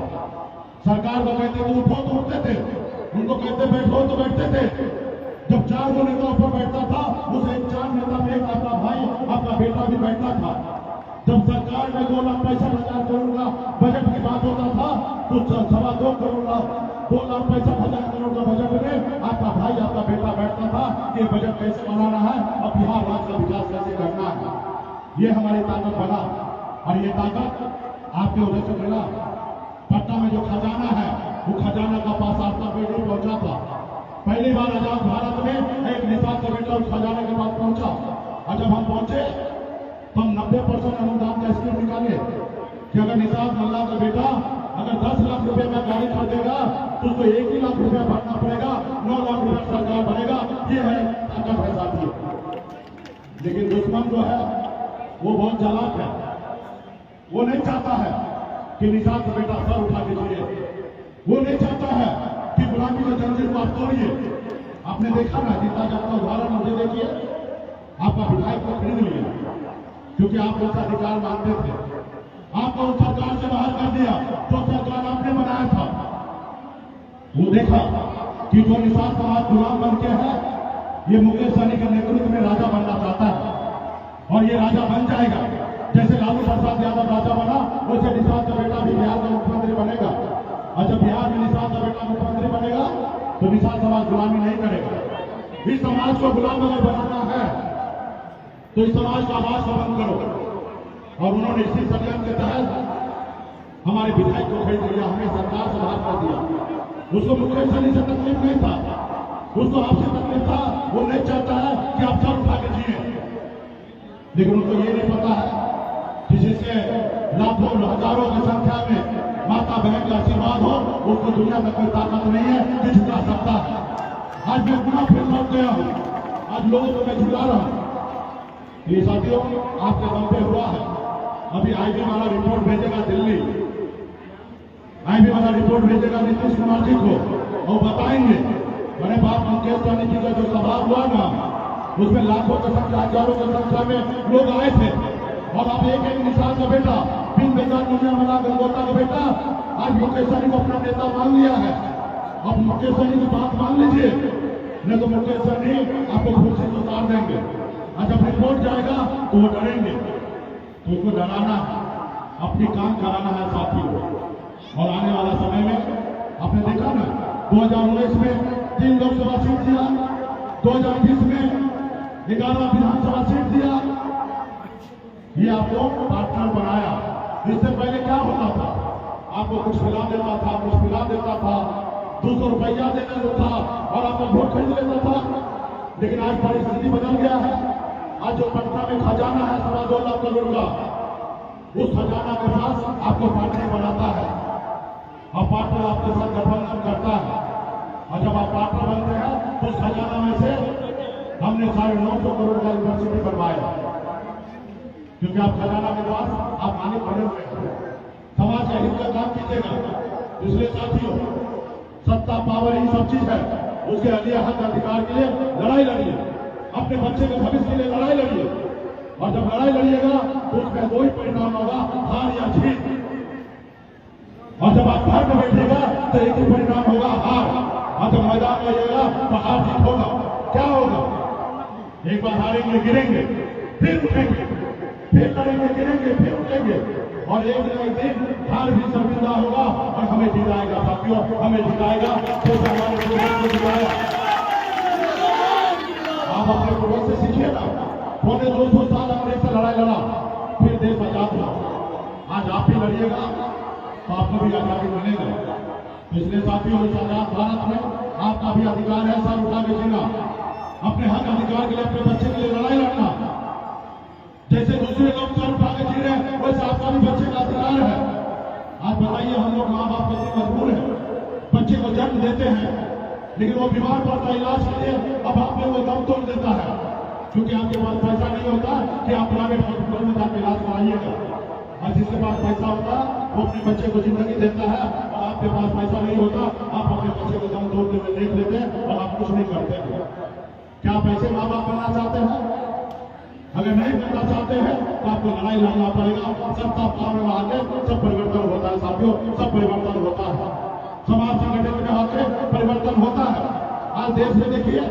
C: सरकार को कहते थे उठो तो उठते थे, उनको कहते बैठो तो बैठते थे। जब 4 गो नेता ऊपर बैठता था, उस 4 नेता में एक आपका भाई आपका बेटा भी बैठता था। जब सरकार में 2,65,000 करोड़ का बजट की बात होता था तो 2.25 करोड़ का 2,65,000 करोड़ का बजट में आपका भाई आपका बेटा बैठता था कि बजट कैसे बनाना है और बिहार राज्य का विकास कैसे करना है। ये हमारी ताकत बना, और ये ताकत आपके वजह से मिला। पटना में जो खजाना है वो खजाना का पास आप तक नहीं पहुंचा था। पहली बार आजाद भारत में एक निषाद का बेटा उस खजाने के पास पहुंचा, और जब हम पहुंचे तो हम 90% अनुदान का स्कीम निकाले कि अगर निषाद मल्ला का बेटा अगर 10 लाख रुपए का गाड़ी खरीदेगा तो उसको 1 ही लाख रुपया भरना पड़ेगा, 9 लाख रुपया सरकार भरेगा। ये है ताकत है साथियों। लेकिन दुश्मन जो है वो बहुत चालाक है, वो नहीं चाहता है कि निषाद का बेटा सर उठा के जिए, वो नहीं चाहता है कि गुलामी के जंजीर को आप तोड़िए। आपने देखा ना, गीता का अपना उदाहरण मुझे देखिए, आपका विधायक को खरीद लिया क्योंकि आप उसका अधिकार मानते थे, आपको उस सरकार से बाहर कर दिया जो सरकार आपने बनाया था। वो देखा कि जो निषाद समाज गुलाम बन के है, ये मुकेश सहनी के नेतृत्व में राजा बनना चाहता है, और ये राजा बन जाएगा। जैसे लालू प्रसाद यादव राजा बना, वैसे निषाद का बेटा भी बिहार का मुख्यमंत्री बनेगा, और जब बिहार में निषाद का बेटा मुख्यमंत्री बनेगा तो निषाद समाज गुलामी नहीं करेगा। इस समाज को गुलाम अगर बनाना है तो इस समाज का आवाज को बंद करो। और उन्होंने इसी षड्यंत्र के तहत हमारे विधायक को खरीद लिया, हमें सरकार से बाहर कर दिया। उसको मुकेश सहनी से तकलीफ नहीं था, उसको आपसे तकलीफ था। वो नहीं चाहता है कि आप सर उठा के जिए, लेकिन उनको ये नहीं पता है कि जिससे लाखों हजारों की संख्या में माता बहन का आशीर्वाद हो, उसको दुनिया में कोई ताकत नहीं है कि झुका सकता है। आज मैं पूरा फिर लौट गया हूं, आज लोगों को मैं झुका रहा हूं। ये साथियों आपके दम पे हुआ है। अभी आईबी वाला रिपोर्ट भेजेगा दिल्ली, आईबी वाला रिपोर्ट भेजेगा नीतीश कुमार जी को, और बताएंगे मेरे बाप मुकेश सहनी जी का जो सभा हुआ ना, उसमें लाखों की संख्या हजारों की संख्या में लोग आए थे। और अब एक निषाद का बेटा बिन बेकार दुनिया मना गंगोता का बेटा आज मुकेश सहनी को अपना नेता मान लिया है। अब मुकेश सहनी की बात मान लीजिए, नहीं तो मुकेश सहनी आपको कुर्सी से उतार देंगे, और जब रिपोर्ट जाएगा तो वो डरेंगे। तो उसको डराना है, अपनी काम कराना है साथ। और आने वाला समय में आपने देखा ना 2019 में 3 लोकसभा सीट दिया, 2020 में 11 विधानसभा सीट दिया। ये आपको पार्टनर बनाया। इससे पहले क्या होता था, आपको कुछ मिला देता था, कुछ मिला देता था, 200 रुपया देना था और आपका वोट खरीद लेता था। लेकिन आज परिस्थिति बदल गया है। आज जो पटना में खजाना है 2.25 लाख करोड़ का, उस खजाना के पास आपको पार्टनर बनाता है और पार्टनर आपके साथ गठबंधन करता है। और जब आप पार्टनर बनते हैं तो उस खजाना में से हमने 950 करोड़ का यूनिवर्सिटी बनवाया, क्योंकि आप खजाना के पास आप मालिक बने हुए हैं। समाज का हित का काम कीजिएगा। इसलिए साथियों, सत्ता पावर ये सब चीज है, उसके लिए हक अधिकार के लिए लड़ाई लड़िए, अपने बच्चे के भविष्य के लिए लड़ाई लड़िए। और जब लड़ाई लड़िएगा तो उसका कोई परिणाम होगा, हार या जीत। और जब आप घर में बैठिएगा तो एक ही परिणाम होगा, हार। और जब मैदान में आइएगा तो हार जीत होगा। क्या होगा? एक बार हारेंगे, गिरेंगे, फिर उठेंगे, फिर लड़ेंगे, गिरेंगे, फिर उठेंगे। और एक न एक दिन हार भी शर्मिंदा होगा और हमें जिताएगा। साथियों, हमें जिताएगा। तो हमारे पूर्वज को जिताया। आप अपने पूर्वज से सीखिए ना। 250 साल अंग्रेज से लड़ाई लड़ा, फिर देश आजाद हुआ। आज आप भी लड़िएगा तो आपको भी आजादी मिलेगा। इसलिए साथियों, इस आजाद भारत में आपका भी अधिकार है सर उठा के जीना, अपने हक अधिकार के लिए, अपने बच्चे के लिए लड़ाई लड़ना। जैसे दूसरे लोग सर उठा के जी रहे हैं, वैसे आपका भी बच्चे का अधिकार है। आज बताइए, हम लोग माँ बाप कैसे मजबूर हैं, बच्चे को जन्म देते हैं, लेकिन वो बीमार पड़ता है इलाज के लिए, अब आप में वो दम तोड़ देता है, क्योंकि आपके पास पैसा नहीं होता कि आप प्राइवेट हॉस्पिटल में जाकर इलाज कराइएगा। और जिसके पास पैसा होता वो अपने बच्चे को जिंदगी देता है, और आपके पास पैसा नहीं होता, आप अपने बच्चे को दम तोड़ते हुए देख लेते हैं और आप कुछ नहीं करते हैं। क्या आप ऐसे माँ बाप बनना चाहते हैं? अगर नहीं बनना चाहते हैं तो आपको लड़ाई लड़ना पड़ेगा। सत्ता पावर में आके सब परिवर्तन होता है साथियों, सब परिवर्तन होता है। समाज संगठन में आके परिवर्तन होता है। आज देश में देखिए,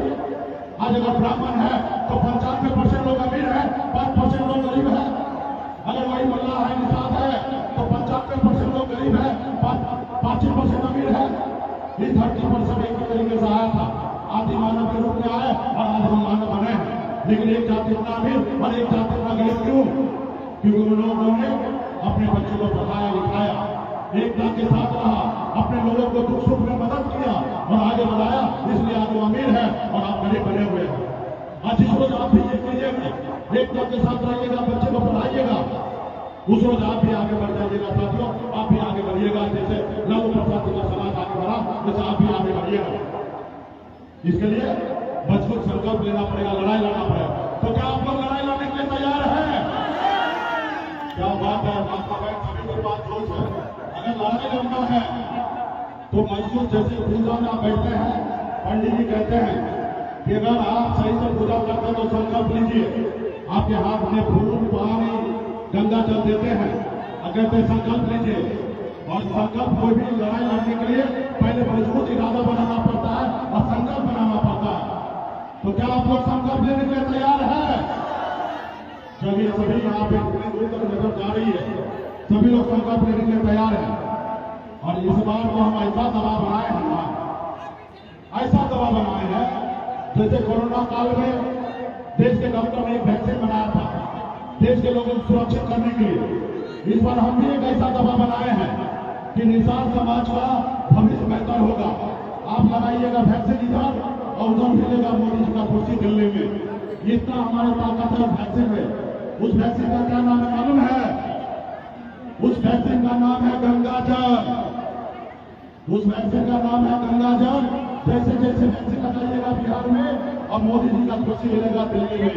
C: आज अगर ब्राह्मण है तो 95% लोग अमीर है, 5% लोग गरीब है। अगर वही मल्लाह है, निषाद है, तो 95% लोग गरीब है, 5% अमीर है। इस धरती पर सब एक तरीके से आया था, आदि मानव के रूप में आए और आज हम मानव बने हैं। लेकिन एक जाति इतना अमीर और एक जाति इतना गरीब क्यों? क्योंकि उन लोगों ने अपने बच्चों को पढ़ाया लिखाया, एकता के साथ रहा, अपने लोगों को दुख सुख में मदद किया और आगे बढ़ाया। इसलिए आज वो अमीर है और आप गरीब बने हुए हैं। आज जिस रोज आप भी ये कीजिएगा, एकता के साथ रहिएगा, बच्चे को पढ़ाइएगा, उस रोज आप भी आगे बढ़ जाइएगा। साथियों, आप भी आगे बढ़िएगा। जैसे लालू प्रसाद जी का समाज आगे बढ़ा, वैसे आप भी आगे बढ़िएगा। इसके लिए मजबूत संकल्प लेना पड़ेगा, लड़ाई लड़ना पड़ेगा। तो क्या आप लोग लड़ाई लड़ने के लिए तैयार हैं? क्या बात है, आपका बहन सभी की बात जोश है। अगर लड़ाई लड़ना है तो मजबूत, जैसे पूजा में आप बैठते हैं, पंडित जी कहते हैं कि अगर आप सही से पूजा करते हैं तो संकल्प लीजिए। आपके हाथ में फूल, पानी, गंगा जल देते हैं, कहते हैं संकल्प लीजिए। और संकल्प कोई भी लड़ाई लड़ने के लिए पहले मजबूत इरादा बनाना पड़ता है और संकल्प बनाना पड़ता है। तो क्या आप लोग संकल्प लेने के लिए तैयार हैं? चलिए, सभी यहाँ पे दूर तक नजर जा रही है, सभी लोग संकल्प लेने के लिए तैयार हैं। और इस बार को हम ऐसा दवा बनाए हैं, ऐसा दवा बनाए हैं, जैसे कोरोना काल में देश के डॉक्टर ने एक वैक्सीन बनाया था देश के लोगों को सुरक्षित करने के लिए। इस बार हम भी एक ऐसा दवा बनाए हैं कि निषाद समाज का भविष्य बेहतर होगा। आप लगाइएगा वैक्सीन इधर और उधर मिलेगा मोदी जी का कुर्सी दिल्ली में। इतना हमारे ताकतवर वैक्सीन है। उस वैक्सीन का क्या नाम है मालूम है? उस वैक्सीन का नाम है गंगाजल। उस वैक्सीन का नाम है गंगाजल। जैसे जैसे वैक्सीन लगाइएगा बिहार में और मोदी जी का कुर्सी मिलेगा दिल्ली में।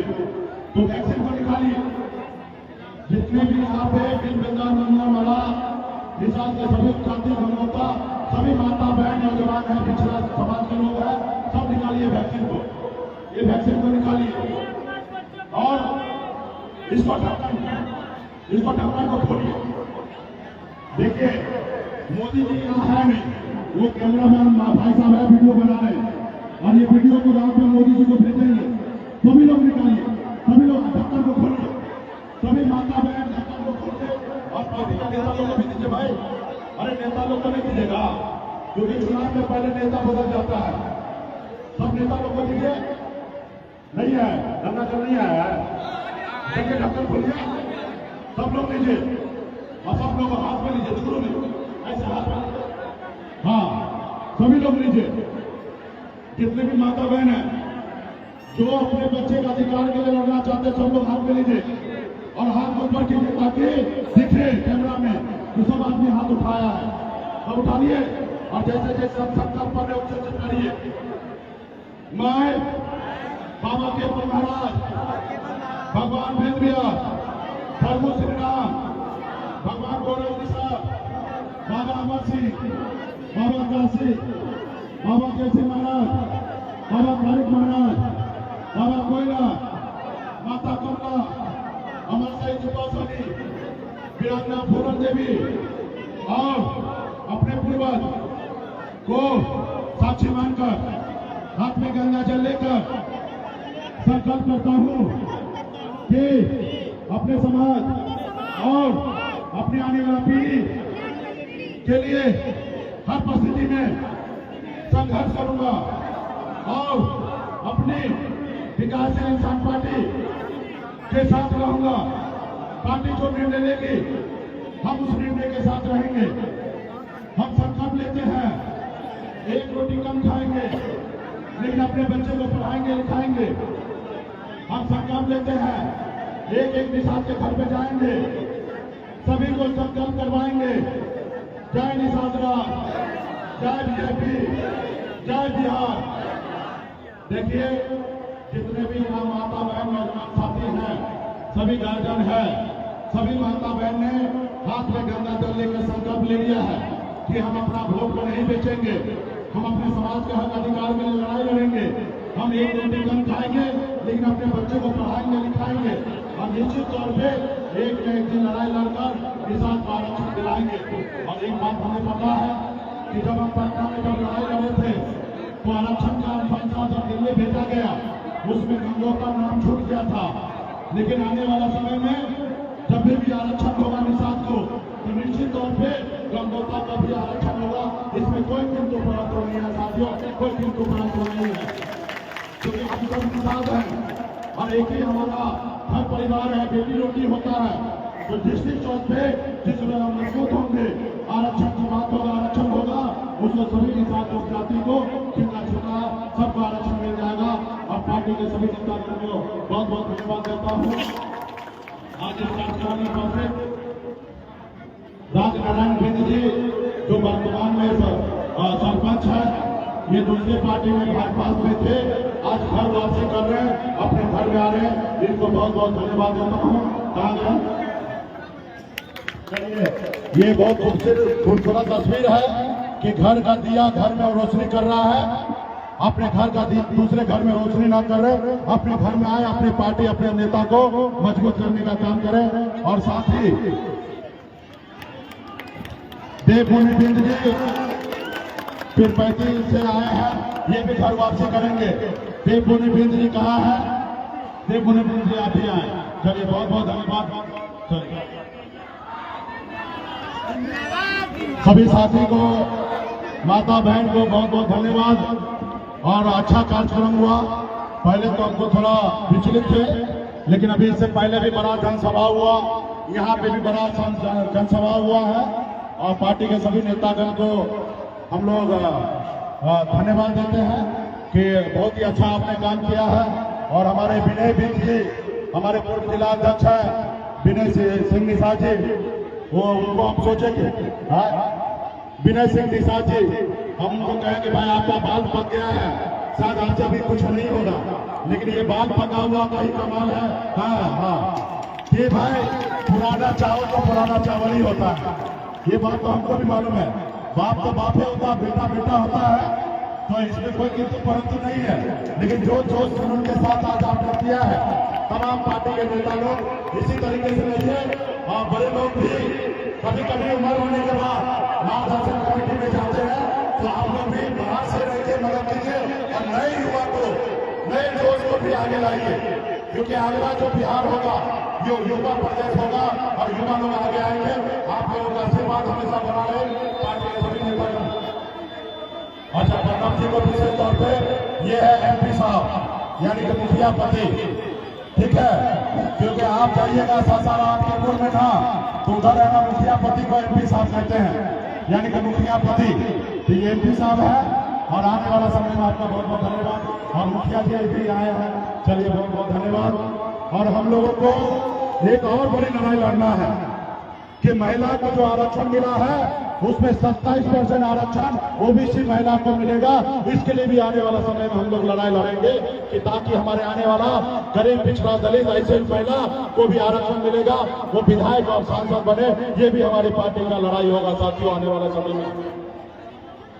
C: तो वैक्सीन को निकालिए। जितने भी यहाँ पे बिंदास दुनिया वाला निषाद के सभी साथी बनोता, सभी माता बहन नौजवान है, पिछड़ा समाज के लोग हैं, सब निकालिए वैक्सीन को। ये वैक्सीन को निकालिए और इसको ढक्कन को खोलिए। देखिए, मोदी जी यहाँ है नहीं, वो कैमरामैन भाई साहब है, वीडियो बना रहे हैं और ये वीडियो को रात में मोदी जी को भेजेंगे। सभी लोग निकालिए, सभी लोग ढक्कन को खोलिए, सभी माता बहन ढक्कन को खोलिए और पार्टी का नेता लोग भी दीजिए भाई। अरे नेता लोग को नहीं दीजिएगा, क्योंकि चुनाव में पहले नेता बदल जाता है। सब नेता लोग को दीजिए, नहीं है धरना चल नहीं आया है, ढक्कन खोलिए, सब लोग लीजिए और सब लोग हाथ में लीजिए, शुरू में ऐसे हाथ में, हाँ सभी लोग लीजिए। जितने भी माता बहन है जो अपने बच्चे का अधिकार के लिए लड़ना चाहते हैं, सब लोग हाथ में लीजिए और हाथ ऊपर कीजिए ताकि दिखे कैमरा में कि सब आदमी हाथ उठाया है। सब उठा लिए और जैसे जैसे हम संकल्प कर रहे उससे करिए। मैं बाबा के महाराज भगवान भेद्रिया, प्रभु श्री राम, भगवान गौरव साहब, बाबा अमर सिंह, बाबा काशी, बाबा केसी महाराज, बाबा तारिक महाराज, बाबा कोयला, माता कमला, अमर साई चुपासनी, विराजना पूरन देवी और अपने पूर्वज को साक्षी मानकर हाथ में गंगा जल लेकर संकल्प करता हूं कि अपने समाज और अपनी आने वाली पीढ़ी के लिए हर परिस्थिति में संघर्ष करूंगा और अपनी विकासशील इंसान पार्टी के साथ रहूंगा। पार्टी जो निर्णय लेगी हम उस निर्णय के साथ रहेंगे। हम संकल्प लेते हैं एक रोटी कम खाएंगे लेकिन अपने बच्चे को पढ़ाएंगे लिखाएंगे। हम संकल्प लेते हैं एक एक निषाद के घर पे जाएंगे, सभी को संकल्प करवाएंगे। जय निषादरा, जय बीजेपी, जय बिहार। देखिए जितने भी यहाँ माता बहन नौजवान साथी हैं, सभी गार्जियन है, सभी माता बहन ने हाथ में गंगा जल लेकर संकल्प ले लिया है कि हम अपना वोट को नहीं बेचेंगे, हम अपने समाज के हक अधिकार के लिए लड़ाई लड़ेंगे। हम एक रोटी कम खाएंगे लेकिन अपने बच्चे को पढ़ाएंगे लिखाएंगे और निश्चित तौर पे एक न एक दिन लड़ाई लड़कर निषाद को आरक्षण दिलाएंगे। और एक बात हमें पता है कि जब हम पटना में जब लड़ाई लड़े थे तो आरक्षण का फैसला जब दिल्ली भेजा गया उसमें गंगों का नाम छूट गया था। लेकिन आने वाला समय में जब भी आरक्षण होगा निषाद को तो निश्चित तौर पे गंगोता का भी आरक्षण होगा। इसमें कोई किंतु परंतु नहीं है साथियों, कोई किंतु परंतु नहीं है, क्योंकि हम सब निषाद हैं और एक ही हमारा हर परिवार है, बेटी रोटी होता है। तो डिस्ट्रिक्ट चौक पे जिसमें हम मजबूत होंगे, आरक्षण की बात होगा, आरक्षण होगा, उसको सभी निषाद जाति को छिपा छिपा सबको आरक्षण मिल जाएगा। और पार्टी के सभी नेताओं को बहुत बहुत धन्यवाद देता हूँ। आज इस कार्यक्रम में राजनारायण बिंद जी जो वर्तमान में सरपंच है, ये दूसरी पार्टी में भाजपा में थे, आज घर वापसी कर रहे हैं, अपने घर में आ रहे हैं, इनको बहुत बहुत धन्यवाद देता हूँ। कहा ये बहुत खूबसूरत तस्वीर है कि घर का दिया घर में रोशनी कर रहा है। अपने घर का दूसरे घर में रोशनी ना कर रहे, अपने घर में आए, अपनी पार्टी अपने नेता को मजबूत करने का काम करें। और साथ ही देवभूमि बिंद जी फिर 35 से आए हैं, ये भी घर वापसी करेंगे। देवभूमि बिंद जी कहाँ है? देवभूमि बिंद जी आप ही आए। चलिए बहुत बहुत धन्यवाद। चलिए सभी साथी को, माता बहन को बहुत बहुत धन्यवाद। और अच्छा कार्यक्रम हुआ। पहले तो हमको थोड़ा विचलित थे, लेकिन अभी इससे पहले भी बड़ा जनसभा हुआ, यहाँ पे भी बड़ा जनसभा हुआ है। और पार्टी के सभी नेतागण को हम लोग धन्यवाद देते हैं कि बहुत ही अच्छा आपने काम किया है। और हमारे विनय बिंद जी, हमारे पूर्व जिला अध्यक्ष है विनय सिंह निषाद जी, वो उनको हम सोचेंगे, विनय सिंह निषाद जी, हम उनको कहेंगे भाई आपका बाल पक गया है, शायद आपसे भी कुछ नहीं होगा, लेकिन ये बाल पका हुआ का ही कमाल है। कि भाई पुराना चावल तो पुराना चावल ही होता है, ये बात तो हमको भी मालूम है। बाप तो बाप ही होता, बेटा बेटा होता है, तो इसमें कोई किंतु परंतु नहीं है। लेकिन जो जोश जुनून के साथ आज आपने किया है, तमाम पार्टी के नेता लोग इसी तरीके से रहिए। और बड़े लोग भी कभी कभी उम्र होने के बाद मार्गदर्शन कमेटी में जाते हैं, तो आप लोग भी बाहर से रहकर मदद कीजिए और नए युवा को, नए जोश को भी आगे लाइए, क्योंकि अगला जो बिहार होगा ये युवा प्रदेश होगा और युवा लोग आगे आएंगे। आप लोगों का आशीर्वाद हमेशा बना रहे। विशेष तौर पे ये है MP साहब यानी कि मुखिया पति, ठीक है, क्योंकि आप जाइएगा सासाराम के पुर में ना तो उधर है ना मुखिया पति को MP साहब कहते हैं यानी कि मुखिया पति, तो ये MP साहब है। और आने वाला समय में आपका बहुत बहुत धन्यवाद। और मुखिया जी भी आए हैं, चलिए बहुत बहुत धन्यवाद। और हम लोगों को एक और बड़ी लड़ाई लड़ना है कि महिला को जो आरक्षण मिला है उसमें 27% आरक्षण OBC महिला को मिलेगा। इसके लिए भी आने वाला समय में हम लोग लड़ाई लड़ेंगे कि ताकि हमारे आने वाला गरीब पिछड़ा दलित ऐसे महिला को भी आरक्षण मिलेगा, वो विधायक और सांसद बने। ये भी हमारी पार्टी का लड़ाई होगा साथियों आने वाला समय में।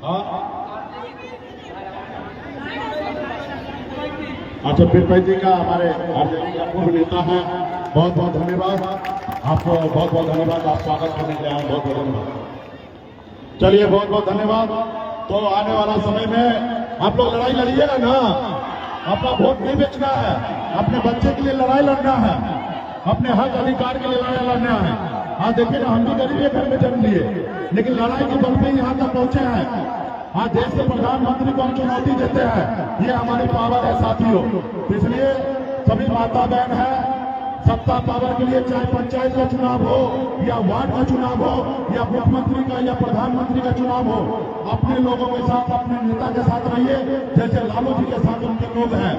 C: हाँ, अच्छा, पीरपैत जी का हमारे आरजेडी का पूर्व नेता है, बहुत बहुत धन्यवाद आपको, बहुत बहुत धन्यवाद। आप स्वागत करने के लिए आए, बहुत बहुत धन्यवाद। चलिए बहुत बहुत धन्यवाद। तो आने वाला समय में आप लोग लड़ाई लड़िएगा ना, अपना वोट नहीं बेचना है, अपने बच्चे के लिए लड़ाई लड़ना है, अपने हक अधिकार के लिए लड़ाई लड़ना है। आज देखिए ना, हम भी गरीब घर में जन्म लिए लेकिन लड़ाई के बल पे यहाँ तक पहुंचे हैं। आज देश के प्रधानमंत्री को हम चुनौती देते हैं, ये हमारी पावर है साथियों। इसलिए सभी माता बहन है, सत्ता पावर के लिए चाहे पंचायत का चुनाव हो या वार्ड का चुनाव हो या मुख्यमंत्री का या प्रधानमंत्री का चुनाव हो, अपने लोगों के साथ, अपने नेता के साथ रहिए। जैसे लालू जी के साथ उनके लोग हैं,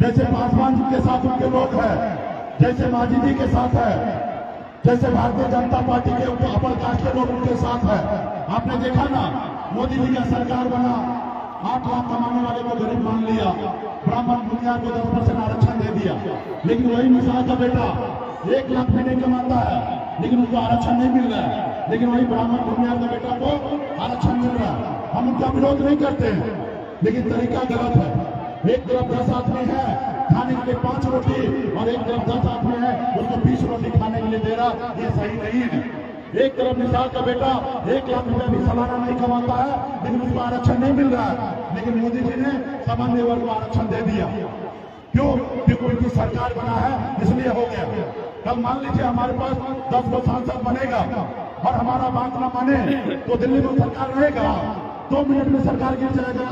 C: जैसे पासवान जी के साथ उनके लोग हैं, जैसे मांझी जी के साथ है, जैसे भारतीय जनता पार्टी के अपर कास्ट के लोग उनके साथ है। आपने देखा ना, मोदी जी का सरकार बना, 8 लाख कमाने वाले को गरीब मान लिया, ब्राह्मण दुनिया को 10% आरक्षण दे दिया। लेकिन वही मिसाल का बेटा 1 लाख भी नहीं कमाता है लेकिन उसको आरक्षण नहीं मिल रहा है, लेकिन वही ब्राह्मण दुनिया के बेटा को आरक्षण मिल रहा है। हम उनका विरोध नहीं करते हैं, लेकिन तरीका गलत है। एक तरफ 10 आदमी है खाने के लिए 5 रोटी और एक तरफ 10 आदमी है उसको 20 रोटी खाने के लिए दे रहा, ये सही नहीं है। एक तरफ निषाद का बेटा 1 लाख रुपया भी सालाना नहीं कमाता है लेकिन उसको आरक्षण नहीं मिल रहा है, लेकिन मोदी जी ने सामान्य वर्ग को आरक्षण दे दिया। क्यों? क्योंकि उनकी सरकार बना है इसलिए हो गया। कल मान लीजिए हमारे पास 10 गो सांसद बनेगा और हमारा बात ना माने तो दिल्ली में सरकार रहेगा, 2 मिनट में सरकार गिर जाएगा।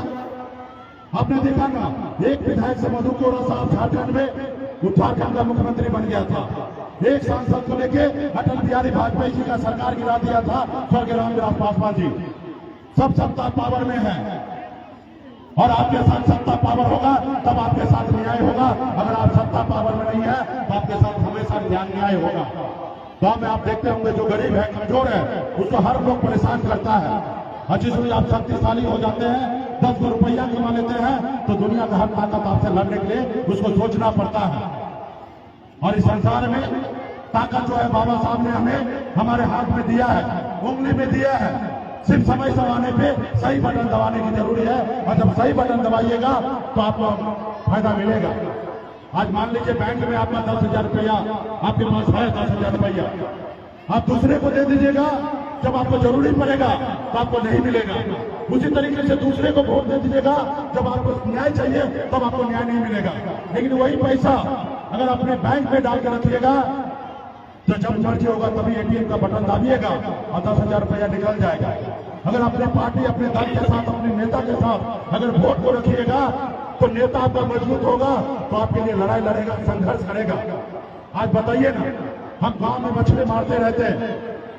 C: आपने देखा ना, एक विधायक से मधु कोड़ा साहब झारखंड में उत्तराखंड का मुख्यमंत्री बन गया था, एक सांसद को लेके अटल बिहारी वाजपेयी जी का सरकार गिरा दिया था स्वर्गीय रामविलास पासवान जी। सब सत्ता पावर में है और आपके साथ सत्ता पावर होगा तब आपके साथ न्याय होगा। अगर आप सत्ता पावर में नहीं है तो आपके साथ हमेशा न्याय होगा। गांव में आप देखते होंगे जो गरीब है, कमजोर है, उसको हर लोग परेशान करता है। और जिसमें आप शक्तिशाली हो जाते हैं, 10 रुपया कमा लेते हैं तो दुनिया का हर ताकत आपसे लड़ने के लिए उसको सोचना पड़ता है। और इस संसार में ताकत जो है बाबा साहब ने हमें हमारे हाथ में दिया है, उंगली में दिया है। सिर्फ समय आने पे सही बटन दबाने की जरूरी है और जब सही बटन दबाइएगा तो आपको फायदा मिलेगा। आज मान लीजिए बैंक में आपका 10,000 रुपया आपके पास है, 10,000 रुपया आप दूसरे को दे दीजिएगा, जब आपको जरूरी पड़ेगा तो आपको नहीं मिलेगा। उसी तरीके से दूसरे को वोट दे दीजिएगा, जब आपको न्याय चाहिए तब आपको न्याय नहीं मिलेगा। लेकिन वही पैसा अगर अपने बैंक में डाल कर रखिएगा तो जब मर्जी होगा तभी ATM का बटन दाबिएगा और 10,000 रुपया निकल जाएगा। अगर अपने पार्टी, अपने दल के साथ, अपने नेता के साथ अगर वोट को रखिएगा तो नेता आपका मजबूत होगा तो आपके लिए लड़ाई लड़ेगा, संघर्ष करेगा। आज बताइए ना, हम गांव में मछली मारते रहते हैं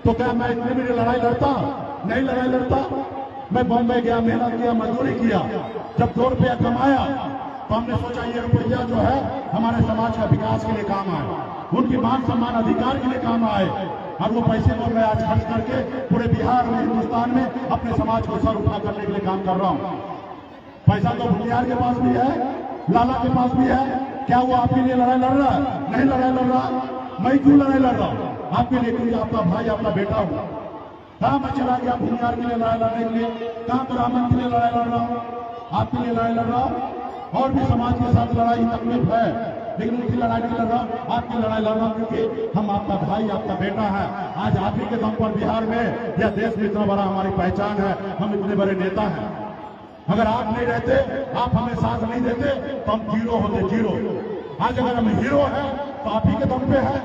C: तो क्या मैं इतनी भी लड़ाई लड़ता? नहीं लड़ाई लड़ता। मैं बॉम्बे गया, मेहनत किया, मजदूरी किया, जब 2 रुपया कमाया तो हमने सोचा ये रुपया जो है हमारे समाज का विकास के लिए काम आए, उनकी मान सम्मान अधिकार के लिए काम आए। और वो पैसे को मैं आज खर्च करके पूरे बिहार में, हिंदुस्तान में अपने समाज को सर उठा करने के लिए काम कर रहा हूँ। पैसा तो भूमियार के पास भी है, लाला के पास भी है। क्या वो आपके लिए लड़ाई लड़ रहा है? नहीं लड़ाई लड़ रहा। मैं क्यों लड़ाई लड़ रहा हूँ? आपके लिए, क्योंकि आपका भाई, आपका बेटा हूँ। कहाँ मैं चला गया भूमियार के लिए लड़ाई लड़ने के लिए? कहाँ ब्राह्मण के लिए लड़ाई लड़ रहा हूँ? आपके लिए लड़ाई लड़ रहा हूँ। और भी समाज के साथ लड़ाई तकलीफ है, लेकिन उनकी लड़ाई नहीं लड़ रहा, आपकी लड़ाई लड़ रहा, क्योंकि हम आपका भाई, आपका बेटा है। आज आप ही के दम पर बिहार में या देश में इतना बड़ा हमारी पहचान है, हम इतने बड़े नेता हैं। अगर आप नहीं रहते, आप हमें साथ नहीं देते तो हम जीरो होते, जीरो। आज अगर हम हीरो हैं तो आप ही के दम पे है,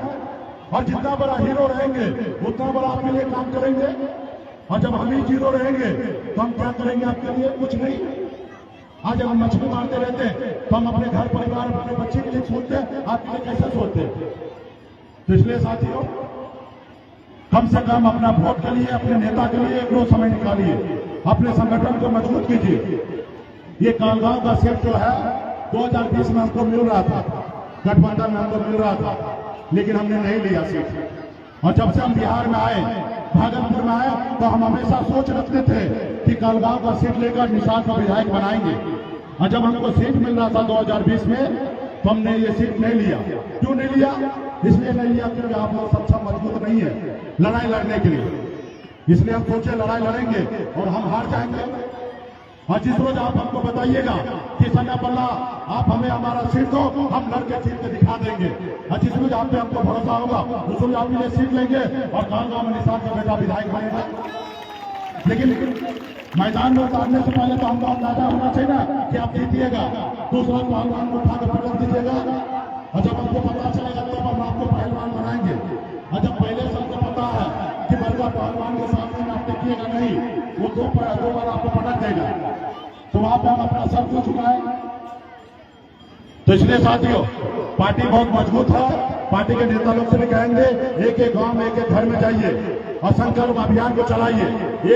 C: और जितना बड़ा हीरो रहेंगे उतना बड़ा आपके लिए काम करेंगे। और जब हम ही जीरो रहेंगे तो हम क्या करेंगे आपके लिए? कुछ नहीं। आज हम मछली मारते रहते हैं तो हम अपने घर परिवार अपने बच्चे के लिए सोचते हैं, आपके लिए कैसे सोचते हैं? तो इसलिए साथियों, कम से कम अपना वोट के लिए, अपने नेता के लिए एक रोज समय निकालिए, अपने संगठन को मजबूत कीजिए। ये कालगांव का सीट जो है 2020 में हमको मिल रहा था, गठबंधन में हमको मिल रहा था, लेकिन हमने नहीं लिया सीट। और जब से हम बिहार में आए, भागलपुर में आए, तो हम हमेशा सोच रखते थे कि कालगांव का सीट लेकर निषाद को विधायक बनाएंगे। और जब हमको सीट मिल रहा था 2020 में, तो हमने ये सीट नहीं लिया। क्यों नहीं लिया? इसलिए नहीं लिया क्योंकि आप लोग सक्षम मजबूत नहीं है लड़ाई लड़ने के लिए। इसलिए हम सोचे लड़ाई लड़ेंगे और हम हार जाएंगे। और जिस रोज आप हमको बताइएगा कि सन्ना बल्ला आप हमें हमारा सीट दो, हम लड़के सीट के दिखा देंगे। और जिस रोज आप पे हमको भरोसा होगा उस रोज आप लिए सीट लेंगे और कालगांव में निषाद का बेटा विधायक बनेगा। लेकिन मैदान में उतारने से पहले तो हमको अंदाजा होना चाहिए ना कि आप जीतिएगा। दूसरा पहलवान को उठा कर पटक दीजिएगा और जब हमको पता चलेगा तब हम आपको पहलवान बनाएंगे। और जब पहले से हमको पता है कि बड़का पहलवान के सामने आप टिकिएगा नहीं, वो दो बार आपको पटक देगा, तो वहां पर हम अपना सब कुछ झुकाएं। तो इसलिए साथियों, पार्टी बहुत मजबूत है। पार्टी के नेता लोग से भी कहेंगे एक एक गांव में एक एक घर में जाइए और संकल्प अभियान को चलाइए।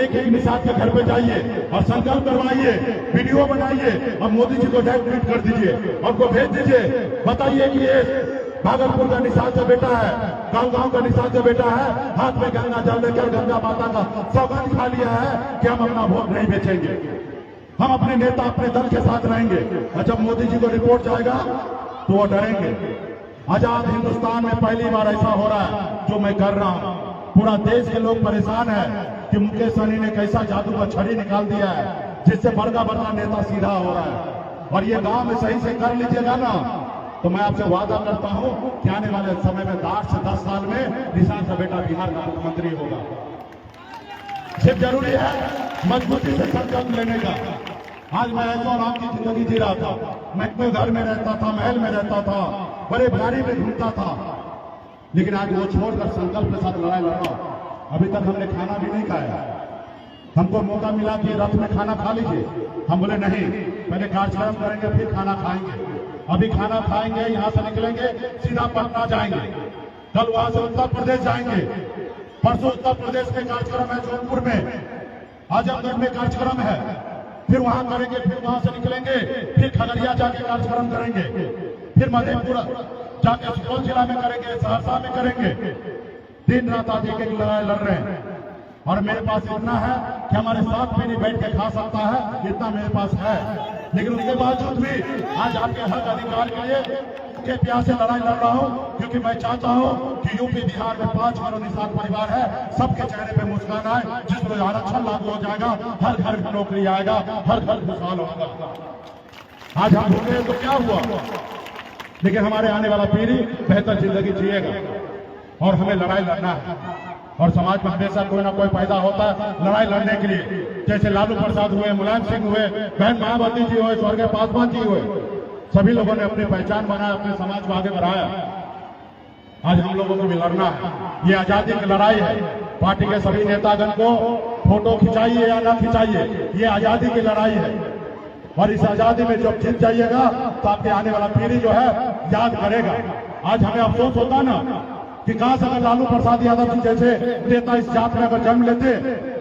C: एक एक निषाद के घर पे जाइए और संकल्प करवाइए, वीडियो बनाइए और मोदी जी को डायरेक्ट ट्वीट कर दीजिए और उनको भेज दीजिए। बताइए कि ये भागलपुर का निषाद का बेटा है, कालगांव का निषाद का बेटा है, हाथ में गंगा जल लेकर गंगा माता का सौगंध खा लिया है कि हम अपना वोट नहीं बेचेंगे, हम अपने नेता अपने दल के साथ रहेंगे। और जब मोदी जी को रिपोर्ट जाएगा तो वो डरेंगे। आजाद हिंदुस्तान में पहली बार ऐसा हो रहा है जो मैं कर रहा हूं। पूरा देश के लोग परेशान है कि मुकेश सहनी ने कैसा जादू का छड़ी निकाल दिया है जिससे बड़का बड़का नेता सीधा हो रहा है। और ये गांव में सही से कर लीजिएगा ना, तो मैं आपसे वादा करता हूं कि आने वाले समय में 8 से 10 साल में निषाद का बेटा बिहार का मुख्यमंत्री होगा। सिर्फ जरूरी है मजबूती से संकल्प लेने का। आज मैं ऐसा राम की जिंदगी जी रहा था, मैं अपने घर में रहता था, महल में रहता था, बड़े गाड़ी में घूमता था, लेकिन आज वो छोड़कर संकल्प के साथ लड़ाई लड़ रहा हूं। अभी तक हमने खाना भी नहीं खाया। हमको मौका मिला कि रथ में खाना खा लीजिए, हम बोले नहीं, पहले कार्यक्रम करेंगे फिर खाना खाएंगे। अभी खाना खाएंगे, यहाँ से निकलेंगे सीधा पटना जाएंगे, कल वहां से उत्तर प्रदेश जाएंगे, परसों उत्तर प्रदेश में कार्यक्रम है, जौनपुर में, आजमगढ़ में कार्यक्रम है, फिर वहां करेंगे, फिर वहां से निकलेंगे, फिर खगड़िया जाके कार्यक्रम करेंगे, फिर मधेपुरा जाके सुपौल जिला में करेंगे, सहरसा में करेंगे। दिन रात आज एक लड़ाई लड़ रहे हैं और मेरे पास इतना है कि हमारे साथ भी नहीं बैठ के खा सकता है, इतना मेरे पास है। लेकिन उसके बावजूद भी आज आपके हक अधिकार के लिए के प्यार से लड़ाई लड़ रहा हूं, क्योंकि मैं चाहता हूं कि यूपी बिहार में 5 करोड़ निषाद परिवार है, सबके चेहरे पे मुस्कान आए। जिस रोज आरक्षण लागू हो जाएगा, हर घर में नौकरी आएगा, हर घर खुशहाल होगा। आज हम भूखे हैं तो क्या हुआ, लेकिन हमारे आने वाला पीढ़ी बेहतर जिंदगी जिएगा और हमें लड़ाई लड़ना है। और समाज में हमेशा कोई ना कोई पैदा होता है लड़ाई लड़ने के लिए। जैसे लालू प्रसाद हुए, मुलायम सिंह हुए, बहन मायावती जी हुए, स्वर्गीय पासवान जी हुए, सभी लोगों ने अपनी पहचान बनाया, अपने समाज को आगे बढ़ाया। आज हम लोगों को भी लड़ना है। ये आजादी की लड़ाई है। पार्टी के सभी नेतागण को फोटो खिंचाइए या ना खिंचाइए, ये आजादी की लड़ाई है। और इस आजादी में जब जीत जाइएगा तो आपके आने वाला पीढ़ी जो है याद करेगा। आज हमें अफसोस होता ना कि काश अगर लालू प्रसाद यादव जी जैसे नेता इस जात में अगर जन्म लेते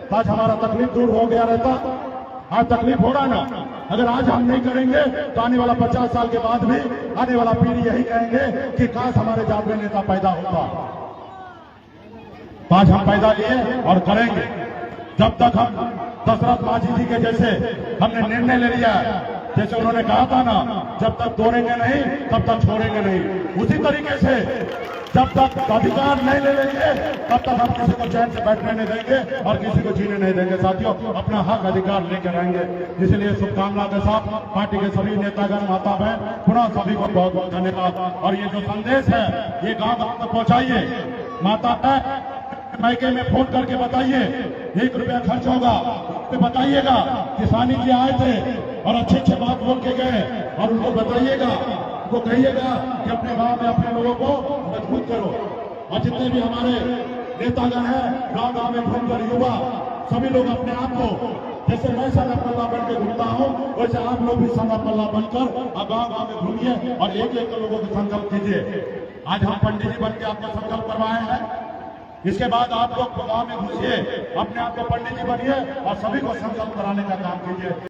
C: तो आज हमारा तकलीफ दूर हो गया रहता। आज तकलीफ होगा ना, अगर आज हम नहीं करेंगे तो आने वाला 50 साल के बाद भी आने वाला पीढ़ी यही कहेंगे कि काश हमारे जात में नेता पैदा होता। तो आज हम पैदा लिए और करेंगे। जब तक हम दशरथ मांझी जी के जैसे हमने निर्णय ले लिया है, जैसे उन्होंने कहा था ना, जब तक तोड़ेंगे नहीं तब तक छोड़ेंगे नहीं, उसी तरीके से जब तक अधिकार नहीं ले लेंगे तब तक हम किसी को चैन से बैठने नहीं देंगे और किसी को जीने नहीं देंगे। साथियों, अपना हक अधिकार लेकर रहेंगे। इसलिए शुभकामना के साथ पार्टी के सभी नेतागण, माता बहन, पुनः सभी को बहुत बहुत धन्यवाद। और ये जो संदेश है ये गांव गांव तक पहुंचाइए। माता मायके में फोन करके बताइए 1 रुपया खर्च होगा, तो बताइएगा किसानी जी आए थे और अच्छे बात बोल के गए, और उनको बताइएगा, उनको कहिएगा कि अपने गांव में अपने लोगों को मजबूत करो। और जितने भी हमारे नेतागण हैं गांव गांव में घूमकर युवा सभी लोग अपने आप को, जैसे मैं संगा पल्ला बन के घूमता हूँ, वैसे आप लोग भी संगा पल्ला बनकर गाँव गाँव में घूमिए और एक एक लोगों को संकल्प कीजिए। आज हम पंडित जी बन के आपको संकल्प करवाए हैं, इसके बाद आप लोग गाँव में घुसिए, अपने आप को पंडित जी बनिए और सभी को संकल्प कराने का काम कीजिए।